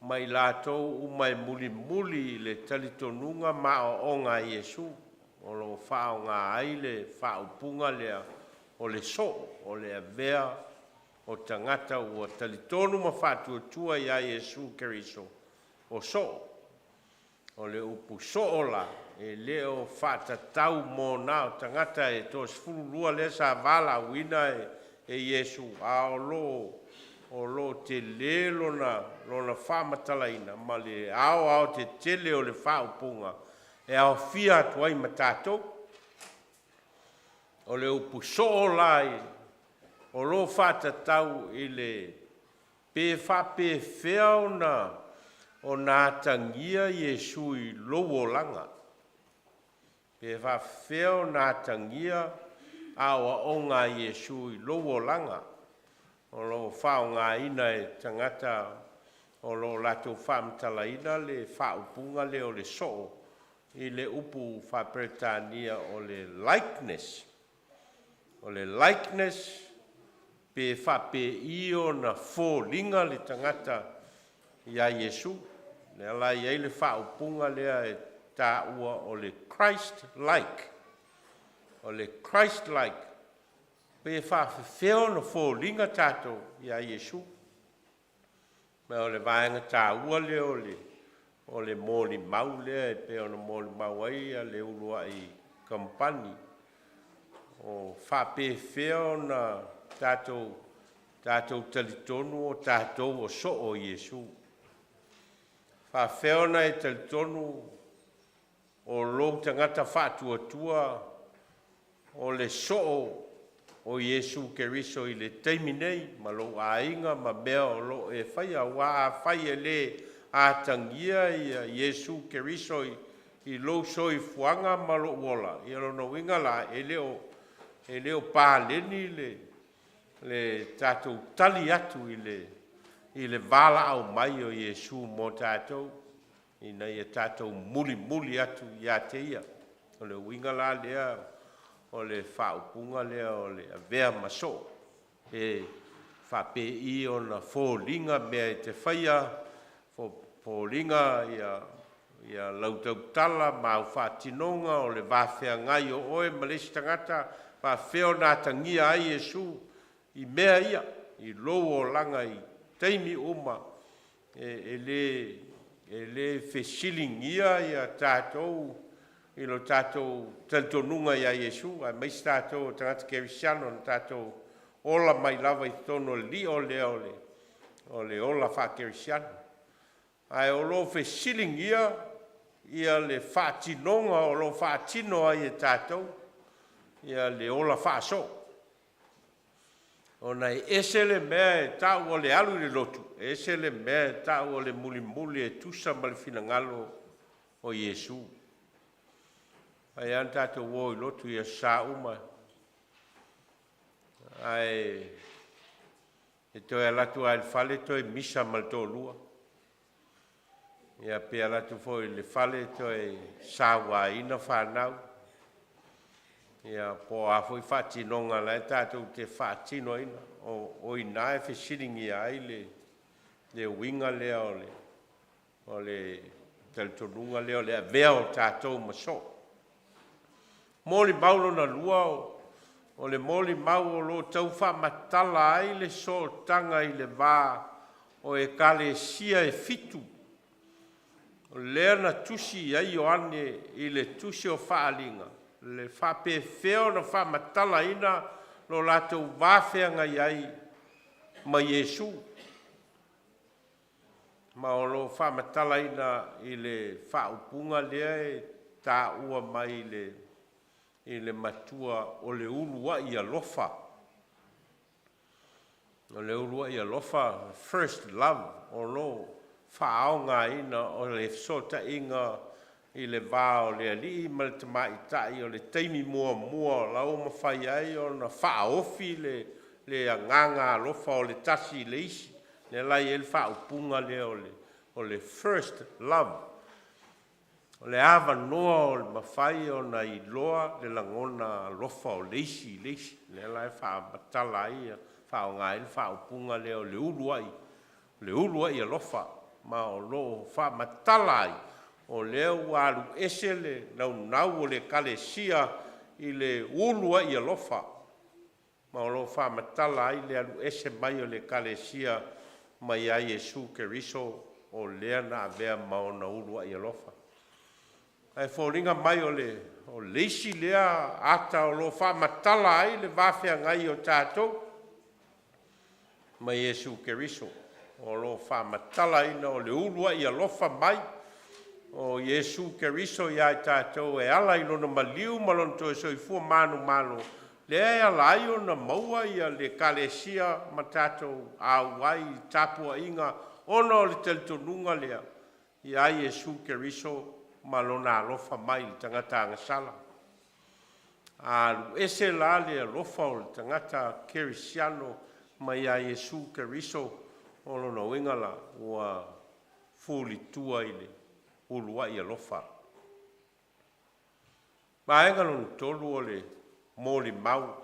Mai lātou umai muli muli le talitonunga ma o ngā Iesu. O lo whao ngā aile, whao punga lea, o le so, o le avea, o tangata ua talitonu ma whātua tua ia Iesu Keriso. O so, o le upu so o la, e leo whātatau mō nā o tangata e tō sifuru lua le sa vala wina e Iesu. A o lo te lelo na, lo na whamatalaina, ma le ao te tele o le whao punga. E au fia tuai matatou. O le upu so o lai, o lo whatatau i le pe whape whiao na o nā tangia Iesu i lowo langa. Pe whawheo nā tangia awa o ngā Iesu i lowo langa. O lo whao ngā ina e tangata o lo lato whamtala ina le whaupunga le o le so. I le upu whapretania o le likeness. O le likeness pe whape io na fōlinga le tangata ia Iesu. Le ala iei le whaupunga lea e tā ua o le Christ-like. O le Christ-like. Pe whawhewheo na fōlinga tātou ia Iesu. Me o le vaenga tā ua leo o le mōli mau lea e pe o na mōli mau ai a le ulua i kampani. O whape whio na tātou talitonu o tātou o so o Iesu. Whawheo na e talitonu o lo tangata whātua tua o le so o Iesu Keriso i le teiminei ma lo ainga ma mea o lo e whaia wā a whaia le a tangia i Iesu Keriso i lo so i fuanga ma lo wola. I alo no winga la e leo pāleni le tātou tali atu i le vala au mai o Iesu mo tātou. I na ia tātou muli atu ia te ia. O le winga la lea, o le whaupunga lea, o le avea maso. E whape i o na fōlinga mea e te whaia, Pōlinga ia lautau tala ma au whātinonga o le wāwhea ngai o oe malesi tangata whawheo nā tangia ai Iesu i mea ia, i lou o langa i teimi uma e le whesiling ia tātou i lo tātou talitonunga ia Iesu a meisi tātou tangata kerisiano na tātou ola mai lava i tono li o le ola wha kerisiano. Ai o lo whesiling ia le whātinonga o lo whātino ai e tātou, ia le ola whāso. O nei ese le mea e tāu o le alu le lotu, ese le mea e tāu o le muli e tusa ma le finangalo o Iesu. Ai an tātou o i lotu ia sā uma. Ai e toi alatu ai le whale toi misa ma le tō lua. Ia pe ala tu foi le fale toi sawa ina whanau. Ia po a foi whatinonga lai tātou te whatino ina. O ina e whesiringi ai le winga lea o le talitonunga lea o le avea o tātou maso. Moli maulo na lua o le moli mau o lo tau whamatala ai le so tanga i le vā o e kale sia e fitu. O lea na tusi ai o ane i le tusi o whaalinga. Le whape whio na whamatala ina lo lātou wāwhenga iai ma Iesu. Ma o lo whamatala ina i le whaupunga lea e tā ua mai i le matua o le ulua i alofa. O le ulua i alofa, first love, o lo whaaonga ina o le sota inga I le vā o le ali ma le tamai tai o le teimi mua lau mawhai ai o na whaofi le anganga alofa o le tasi le isi. Le lai el whaupunga le o le first love. O le awa noa o le mawhai o na iloa le langona alofa o le isi. Le lai whaamatala ai whaonga el whaupunga le o le uruai. Le uruai alofa ma o lo whaamatala ai. O leo alu ese le nau o le kalesia i le ulua i alofa. Ma o lo whaamatala ai le alu ese mai o le kalesia mai a Yesu Keriso o lea na avea ma o na ulua i alofa. Ai fōringa mai o leisi lea ata o lo whaamatala ai le wawhea ngai o tātou ma Yesu Keriso. O lo whaamatala ina o le ulua i alofa mai o Yesu Keriso ia tātou e ala i lona maliu malon to e soifua manu. Le e ala ai o na maua ia le kalesia ma tātou awai tapua inga ono o le teltonunga lea. Ia Yesu Keriso malona alofa mai le tangata angasala. Alu ese la le alofa o le tangata kerisiano ma ia Yesu Keriso o lona wingala ua fuli tua ile. Ulua i alofa. Maenga lonu tolu o le mōli mau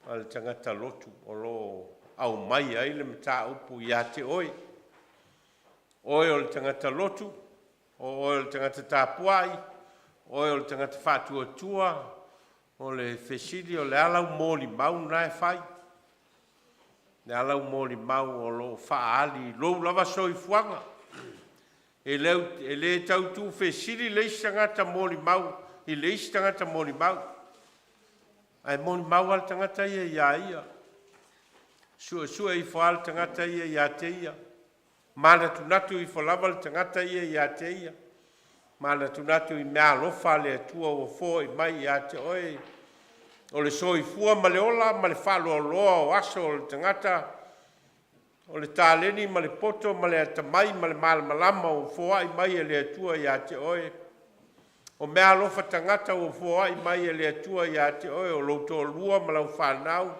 a le tangata lotu o lo au mai ai le mta upu i ate oi. Oi o le tangata lotu, oi o le tangata tāpuai, oi o le tangata whātua tua, o le fesili o le alau mōli mau nae whai. Le alau mōli mau o lo whaali, lou lava soifuanga. E le tautu fesili leisi tangata mōli mau, i leisi tangata mōli mau. Ai mōli mau al tangata ia. Sua i whaal tangata ia te ia. Mana tunatu i whalava al tangata ia te ia. Mana tunatu i mea lofa le atua o fō i mai ia te oe. O le soi fua ma le ola, ma le whalo loa o aso o le tangata. O le tāleni ma le poto ma le atamai ma le malamalama o fōai mai e le atua ia te oe. O mea lofa tangata o fōai mai e le atua ia te oe o Lotu lua ma lau whanau.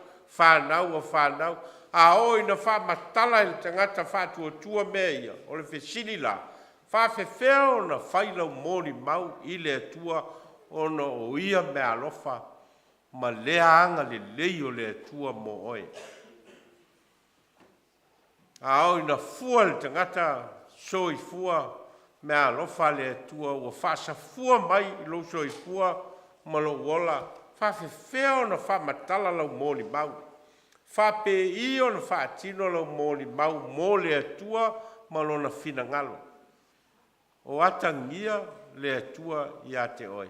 A oi na whamatala i le tangata whātua mea ia. O le fesili la. Whawhewheo na whailau mōni mau i le atua o na o ia mea lofa. Ma lea anga le lei o le atua mo oe. Ao ina fua le tangata soi fua mea alofa le atua ua whaasa fua mai i lo soi fua ma lo wola whawhewheo na whamatala lau mōli mau. Whape io na whaatino lau mōli mau mō le atua ma lo na finangalo. O atangia le atua i a te oe.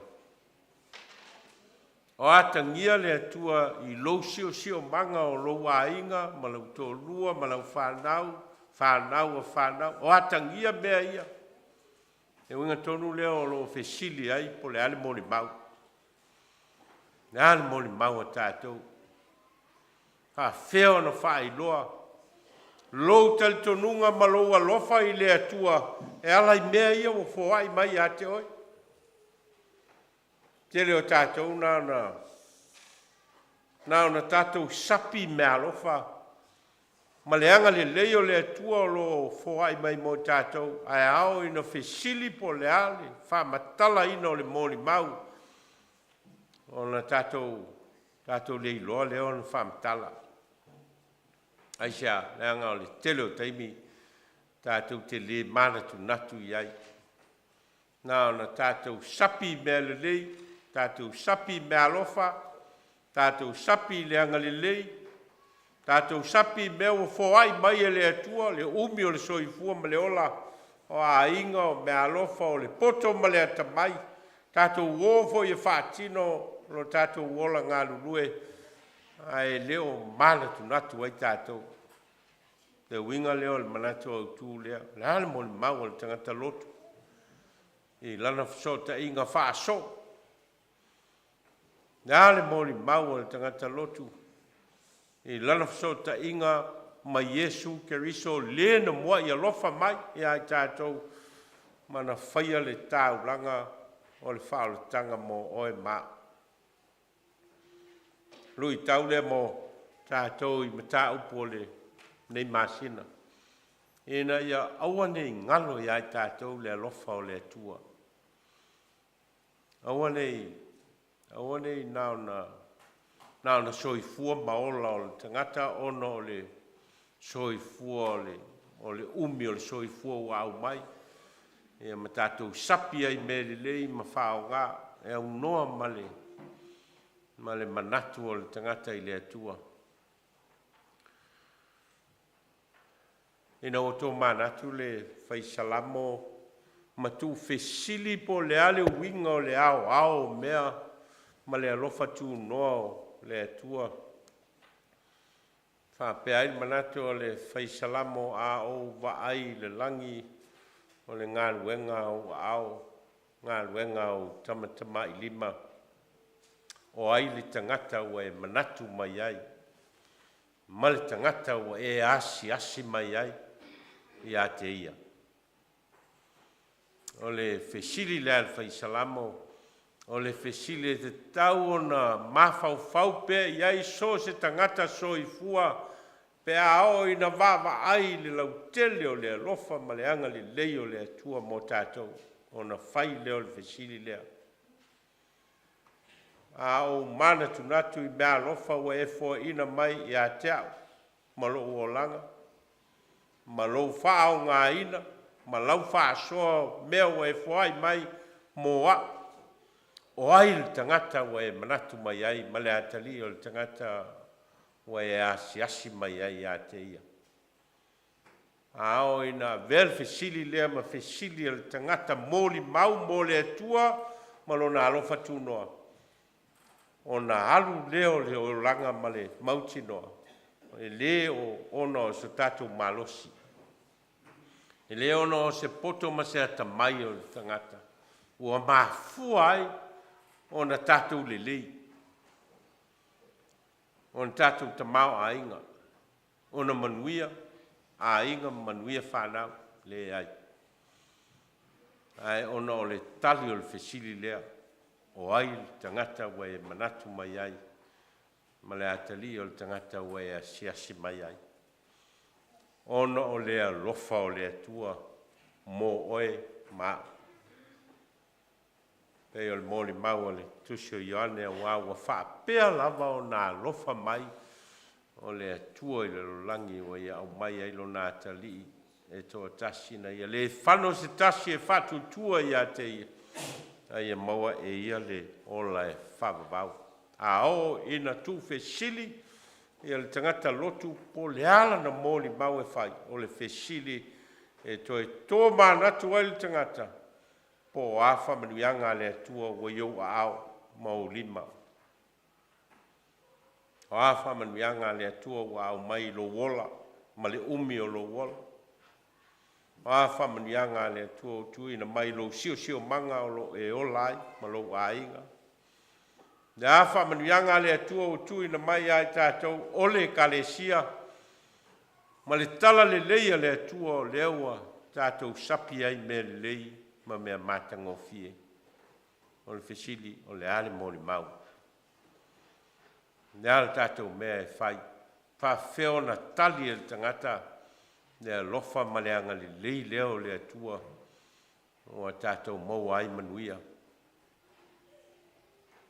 O atangia le atua i lo sio manga o lo wainga, ma lau tōlua, ma lau whanau. O atangia mea ia. E winga tonu leo o lo fesili ai po le ale mōni mau. Le ale mōni mau a tātou. Ha wheo na whai loa. Lou tal tonunga ma lo alofa i le atua. E alai mea ia o fōai mai a te oi. Tele o tātou na tātou sapi mea alofa. Ma le anga le leo le atua o lo fōai mai mo tātou. Ai ao ina fesili po le ale. Whamatala ina o le mōli mau. O na tātou le iloa leo na whamatala. Ai sea, le anga o le tele o taimi. Tātou te le mana tu natu i ai. Na tātou sapi mea le lei. Tātou sapi me alofa, tātou sapi le angalelei, tātou sapi me o fōai mai e le atua, le umi o le soifua ma le ola, o a inga o me alofa o le poto ma le atamai, tātou wōfo i whātino, lo tātou wola ngā lulue, ai leo mana tu natu ai tātou. Le winga leo le manatu au tū lea, le hale mo le mau le tangata lotu, i lana fsota inga whāso, Nale mōli mau le tangata lotu. I lana fsota inga ma Yesu Keriso le na mua i alofa mai i ai tātou mana whaia le tāulanga o le whaalatanga mo oe mā. Lui tau le mo tātou I mata upo le nei masina. Ina ia aua nei ngalo ia I tātou le alofa o le atua. Aua nei naona soifua maola o le tangata ono o le soifua o le umi o le soifua ua au mai. Ia ma tātou sapi ai me lelei ma whaonga e au noa ma le manatu o le tangata I le atua. Ina o tō manatu le whaisalamo ma tu fesili po le ale winga o le ao mea ma le alofa tu noa o le atua. Whapea ai manatu o le whaisalamo a o waai le langi o le ngā luenga o ao, ngā luenga o tamatama I lima. O ai le tangata o e manatu mai ai. Ma le tangata o e asi mai ai. Ia te ia. O le fesili le al whaisalamo, o le fesili te tau o na mawhau pe iai so se tangata so I fua pe ao I na wawa ai le lautele o le alofa ma le anga le lei o le atua mo tātou o na whai leo le fesili lea. Ao mana tunatu I mea alofa wa e fo ina mai I a te au, ma lo o langa, ma lo whao ngā ina, ma lau whaasoa mea wa e fo ai mai mo a. O ai le tangata wa e manatu mai ai, ma le atali o le tangata wa e asi mai ai a te ia. Ao ina vel fesili lea ma fesili le tangata moli mau mo le atua, ma lo na alofa tu noa. O na alu leo le o langa ma le mauti noa. E le o ono o se tatu malosi. E le ono o se poto ma se atamai o le tangata. Ua mafua ai o na tatu le lei. O na tatu tamau a inga. O na manuia a inga manuia whanau le ai. Ai ono o le tali o le fesili lea. O ai tangata wa e manatu mai ai. Ma le atali o le tangata wa e asiasi mai ai. Ono o lea lofa o lea tua mo oe maa. Pei o le moli mau o le tusio Ioane a wa whaapea lava o nā lofa mai o lea tua I le lolangi o ia au mai ai lo nā tali e toa tasi na ia. Le whano se tasi e whatu tua ia te ia. Ai e maua e ia le ola e whavavau. A o ina tu fesili ia le tangata lotu po le ala na moli mau e whai o le fesili e toi tō manatu ai le tangata po awha manuianga le atua wa iau a ao mau lima. O awha manuianga le atua wa au mai lo wola ma le umi o lo wola. O awha manuianga le atua o tui na mai lo sio manga o lo e olai ma lo ainga. Le awha manuianga le atua o tui na mai ai tātou ole kalesia ma le tala le leia le atua o leua tātou sapi ai me le lei ma mea matanga o fie. O le fesili o le ale mo le mau. Le ale tātou mea e whai. Whawheo na tali e le tangata le alofa ma le anga le lei leo le atua o tātou mau ai manuia.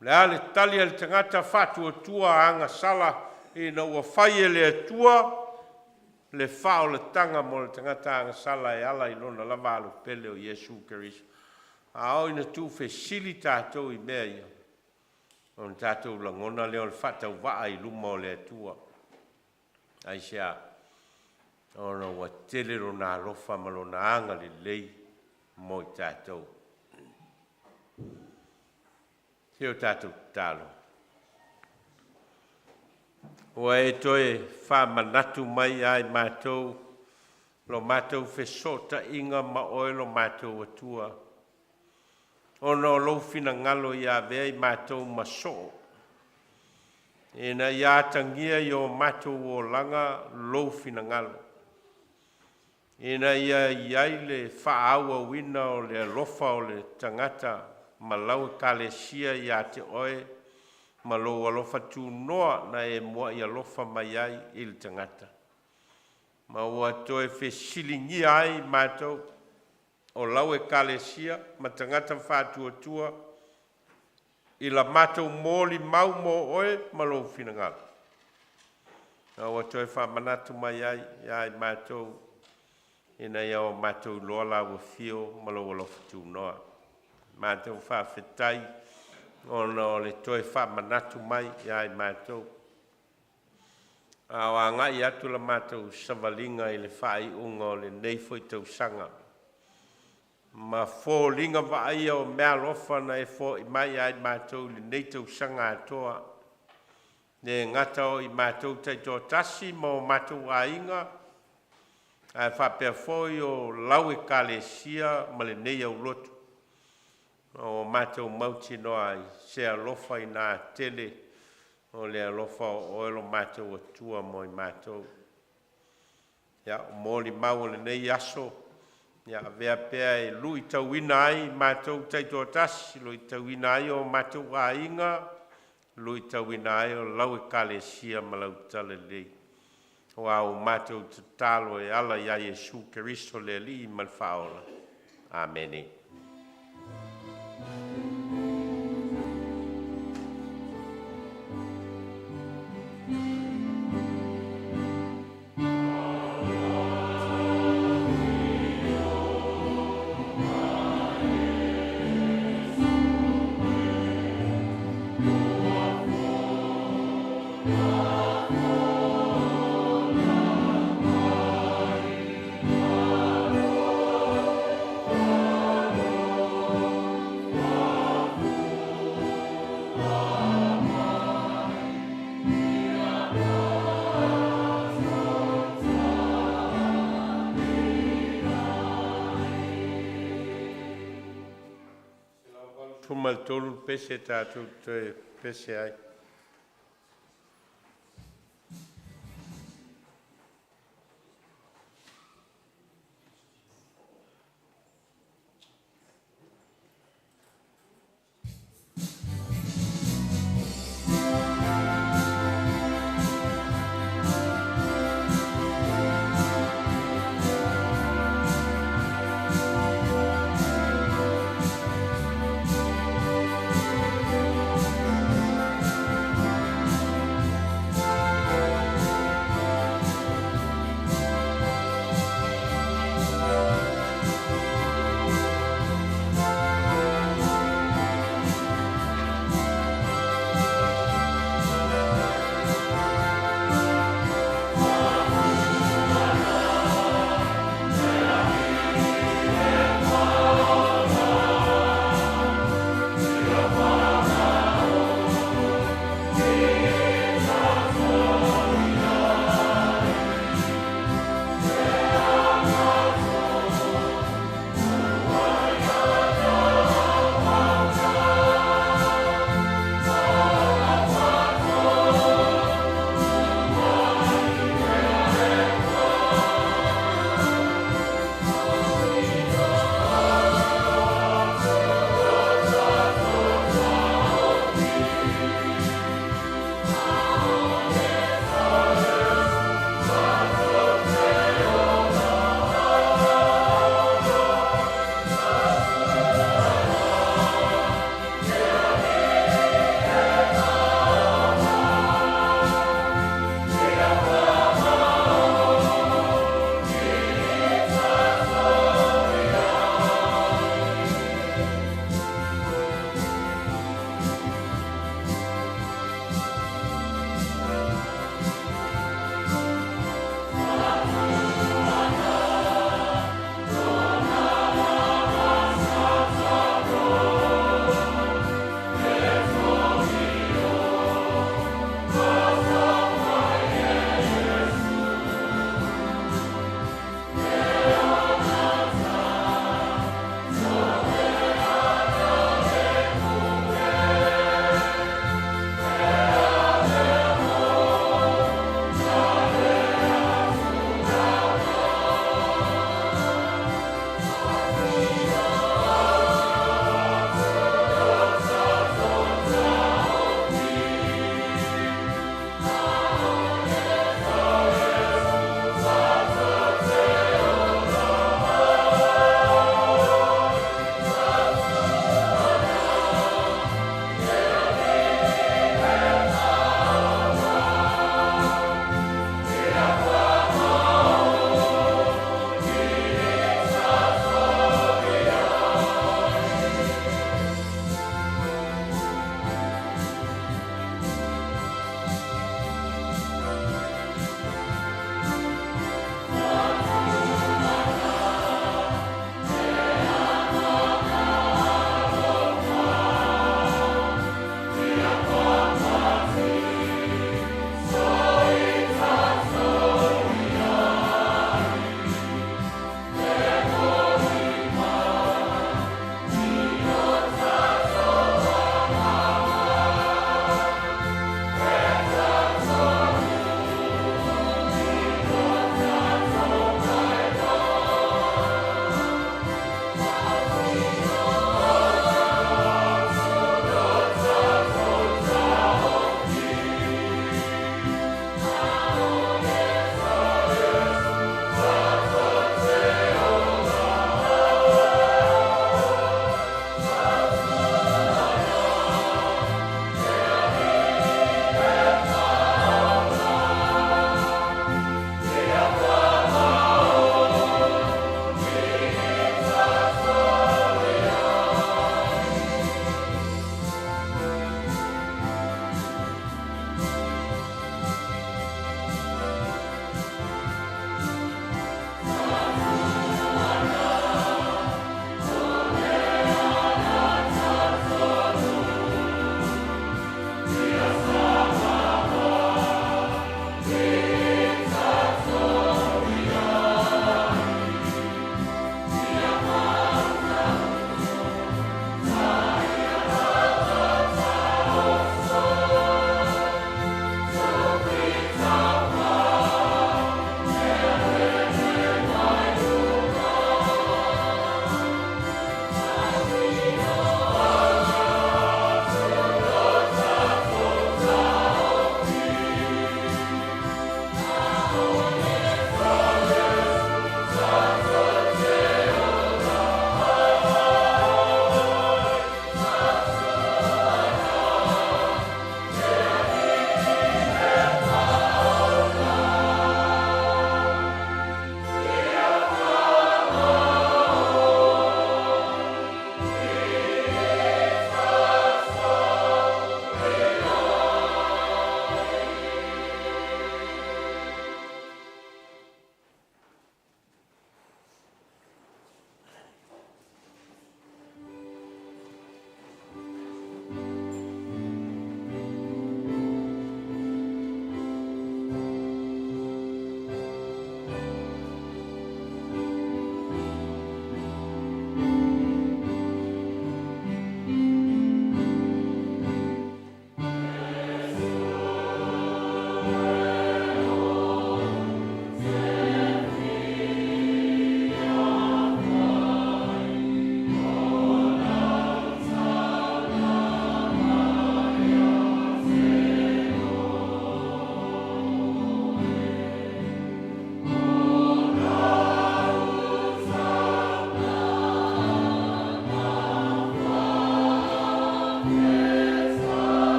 Le ale tali e le tangata whatu o tua anga sala e na ua whai e le atua le whao le tanga mo le tangata anga sala e ala I lona lava alu pele o Yesu Keriso. A au ina tu fesili tātou I mea ia. O na tātou langona leo le whatau waa I luma o le atua. Ai sea, o na ua tele ro na alofa ma lo na anga le lei mo I tātou. Heo tātou tālo. Ua e toe wha manatu mai ai mātou, lo mātou whesota inga ma oe lo mātou atua. Ono lo fina ngalo ia vea I mātou maso. E na ia tangia I o mātou o langa lo fina ngalo. Ina iai le whaaua wina o le alofa o le tangata ma lau kalesia ia te oe ma lo alofa tu noa na e mua i alofa mai ai i le tangata. Ma ua toe whesilingi ai mātou o lau e kalesia ma tangata whātua i la mātou mōli mau mō oe ma lo whinangala. Na ua toe whamanatu mai ai mātou ina ia o mātou loa la ua whio ma lo alofa tu noa. Mātou whawhetai o le toe whamanatu mai ai mātou. A ngai atu la mātou savalinga i le whai unga o le neifoi tau sanga. Ma fōlinga vai o mea lofa na e fō i mai ai mātou le nei tau sanga atoa. Ne ngata o i mātou taito tasi ma o mātou ainga. A whapea fōi o lau e kalesia ma le nei au lotu. O mātou mauti noa i se alofa i nā tele. O le alofa o oelo mātou atua mo i mātou. Ia, o mōli mau le nei aso. Ia, vea pea e lui tauina ai mātou taito tasi. Lui tauina ai o mātou ainga. Lui tauina ai o lau e kalesia ma lau tale lei. O au mātou tatalo e ala ia Jesu Keristo le li ma le whaola. Amene. Tolu pese tātou te pese ai.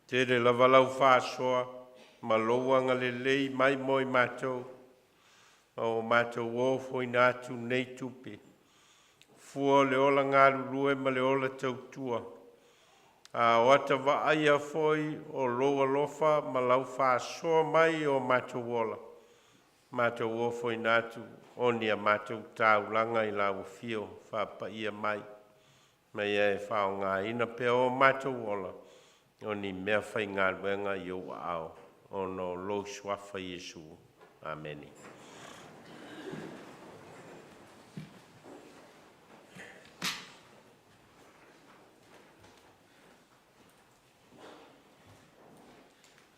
Te re la Vailaau whāsoa, ma louanga le lei mai moi mātou, o mātou wōwhoi nātu nei tupe. Fua le ola ngā rurue ma le ola tautua. A o ata waaia foi o loa lofa ma lau whāsoa mai o mātou wola. Mātou wōwhoi nātu, o nia mātou tāulanga i la wafio, whapaia mai. Mai e whao ngā ina pe o mātou wola. O ni mea whai ngā ruenga i o ao. O no lo swafa Yesu. Ameni.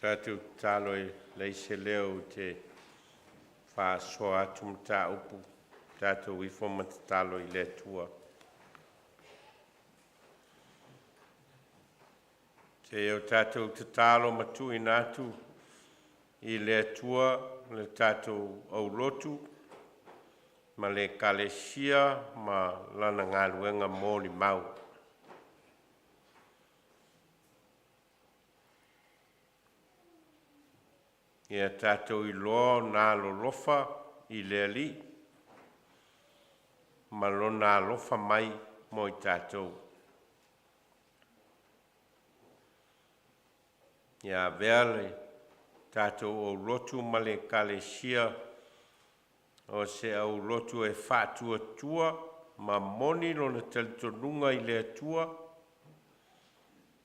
Tātou tāloi leise leo te whāsoa atu mta upu. Tātou i whomata tāloi le tua. Te o tātou te tālo matu i nātu i le tua le tātou au Lotu ma le kalesia ma lana ngā ruenga mōli mau. Ia tātou i loa nā lolofa i le ali, ma lo nā lofa mai mo i tātou. Ia veale tātou au Lotu ma le kalesia o se au Lotu e whātua tua, ma moni lo na talitonunga i le tua,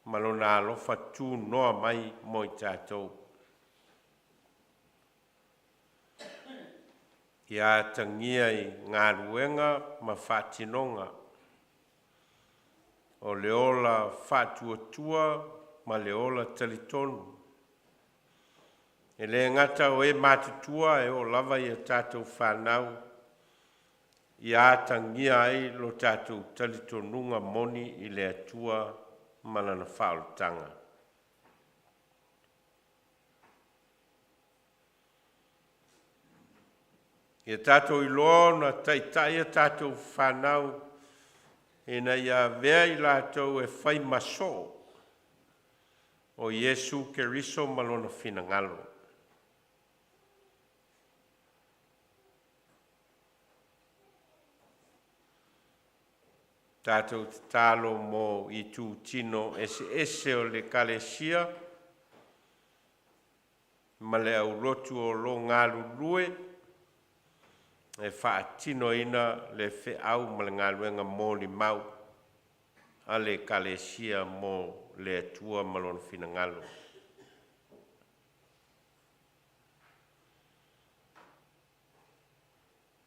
ma lo nā lofa tū noa mai mo i tātou. Ia tangia i ngā ruenga ma whātinonga. O le ola whātuatua ma le ola talitonu. E le ngata o e mātutua e o lava i a tātou whanau. Ia tangia ai lo tātou talitonunga moni i le atua malana whaolutanga. Ia tātou i loa na taitai a tātou whanau e na ia vea i lātou e whai maso o Yesu Keriso malona whinangalo. Tātou te tālo mō i tū tino ese o le kalesia ma le au Lotu o lo ngā lulue e whaatino ina le whiau ma le ngā ruenga mōli mau a le kalesia mō le atua malona whinangalo.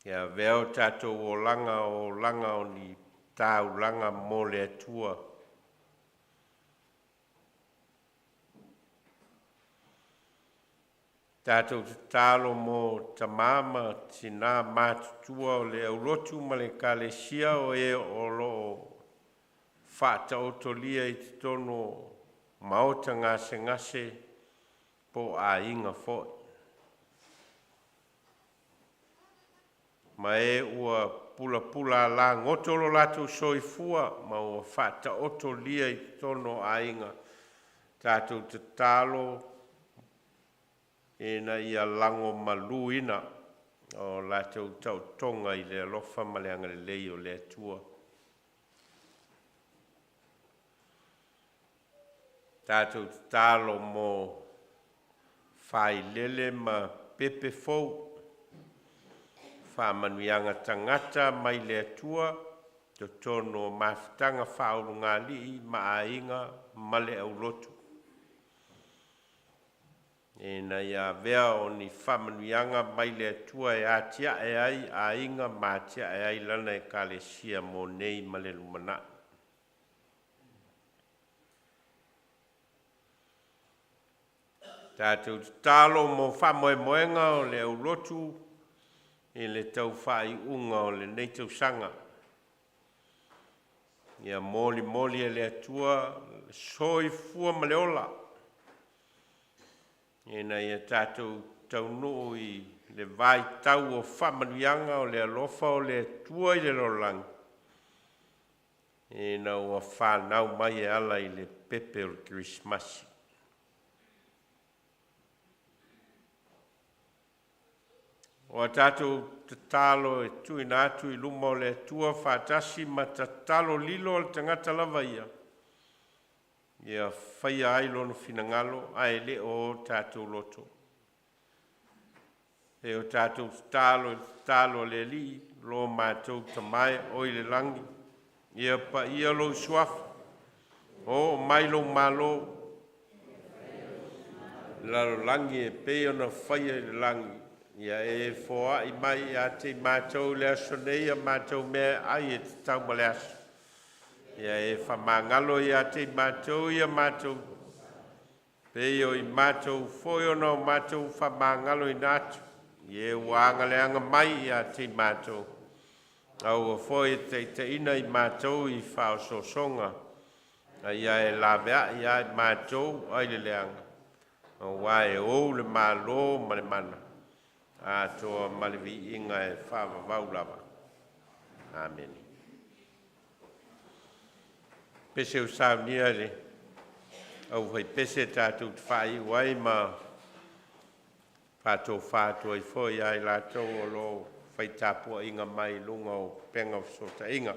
Ia veo tātou o langa o ni tāu langa mō le atua. Tātou te tālo mō tamama tina mātutua o le au Lotu ma le kalesia o e o lo whāta otolia i te tono maota ngase po a inga fōi. Ma e ua pula la ngotolo latu soifua ma ua whāta otolia i te tono a inga. Tātou te tālo e na ia lango maluina o lātou tau tonga i le alofa ma le anga lei o le atua. Tātou tālo mō whai lele ma pepe fau, whamanuianga tangata mai le atua, to tono mawhitanga whaurunga li ma a inga ma le au Lotu. E na ia vea o ni whamanuianga mai le atua e atia e ai a inga ma atia e ai lana e kalesia mō nei ma le lumana. Tātou tālo mō whamoemoenga o le au Lotu e le tau whai unga o le nei tau sanga. Ia moli e le atua soi fua ma le ola. E na ia tātou taunu i le vai tau o whamanuianga o le alofa o le atua i le lolang. E na ua whanau mai e ala i le pepe o le Christmasi. O tātou te talo e tui nā atu I luma o le tua whātasi ma ta talo lilo o le tangata lava ia. Ia whaia ailo no finangalo ai le o tātou loto. E o tātou talo le li lo mātou tamai o I le langi. Ia pa ia lo suafa. O mai lo malo. Lalo langi e peo na whaia I le langi. Ia e foa I mai a te mātou le asoneia mātou mea ai e te tau ma le aso. Ia e whamangalo I a te mātou ia mātou. Peo I mātou foio no mātou whamangalo I nātu. Ia e wanga le anga mai I a te mātou. Au a foi te ina I mātou I whao sosonga. Ia e lawea ia I mātou ai le leanga. Wa e o le malo ma le mana. A toa malivi inga e whawa waulawa. Amen. Pese o Saunia le. Au hei pese tātou te whai wai ma whātou I foi ai lātou o lo whai tāpua inga mai lunga o penga o sota inga.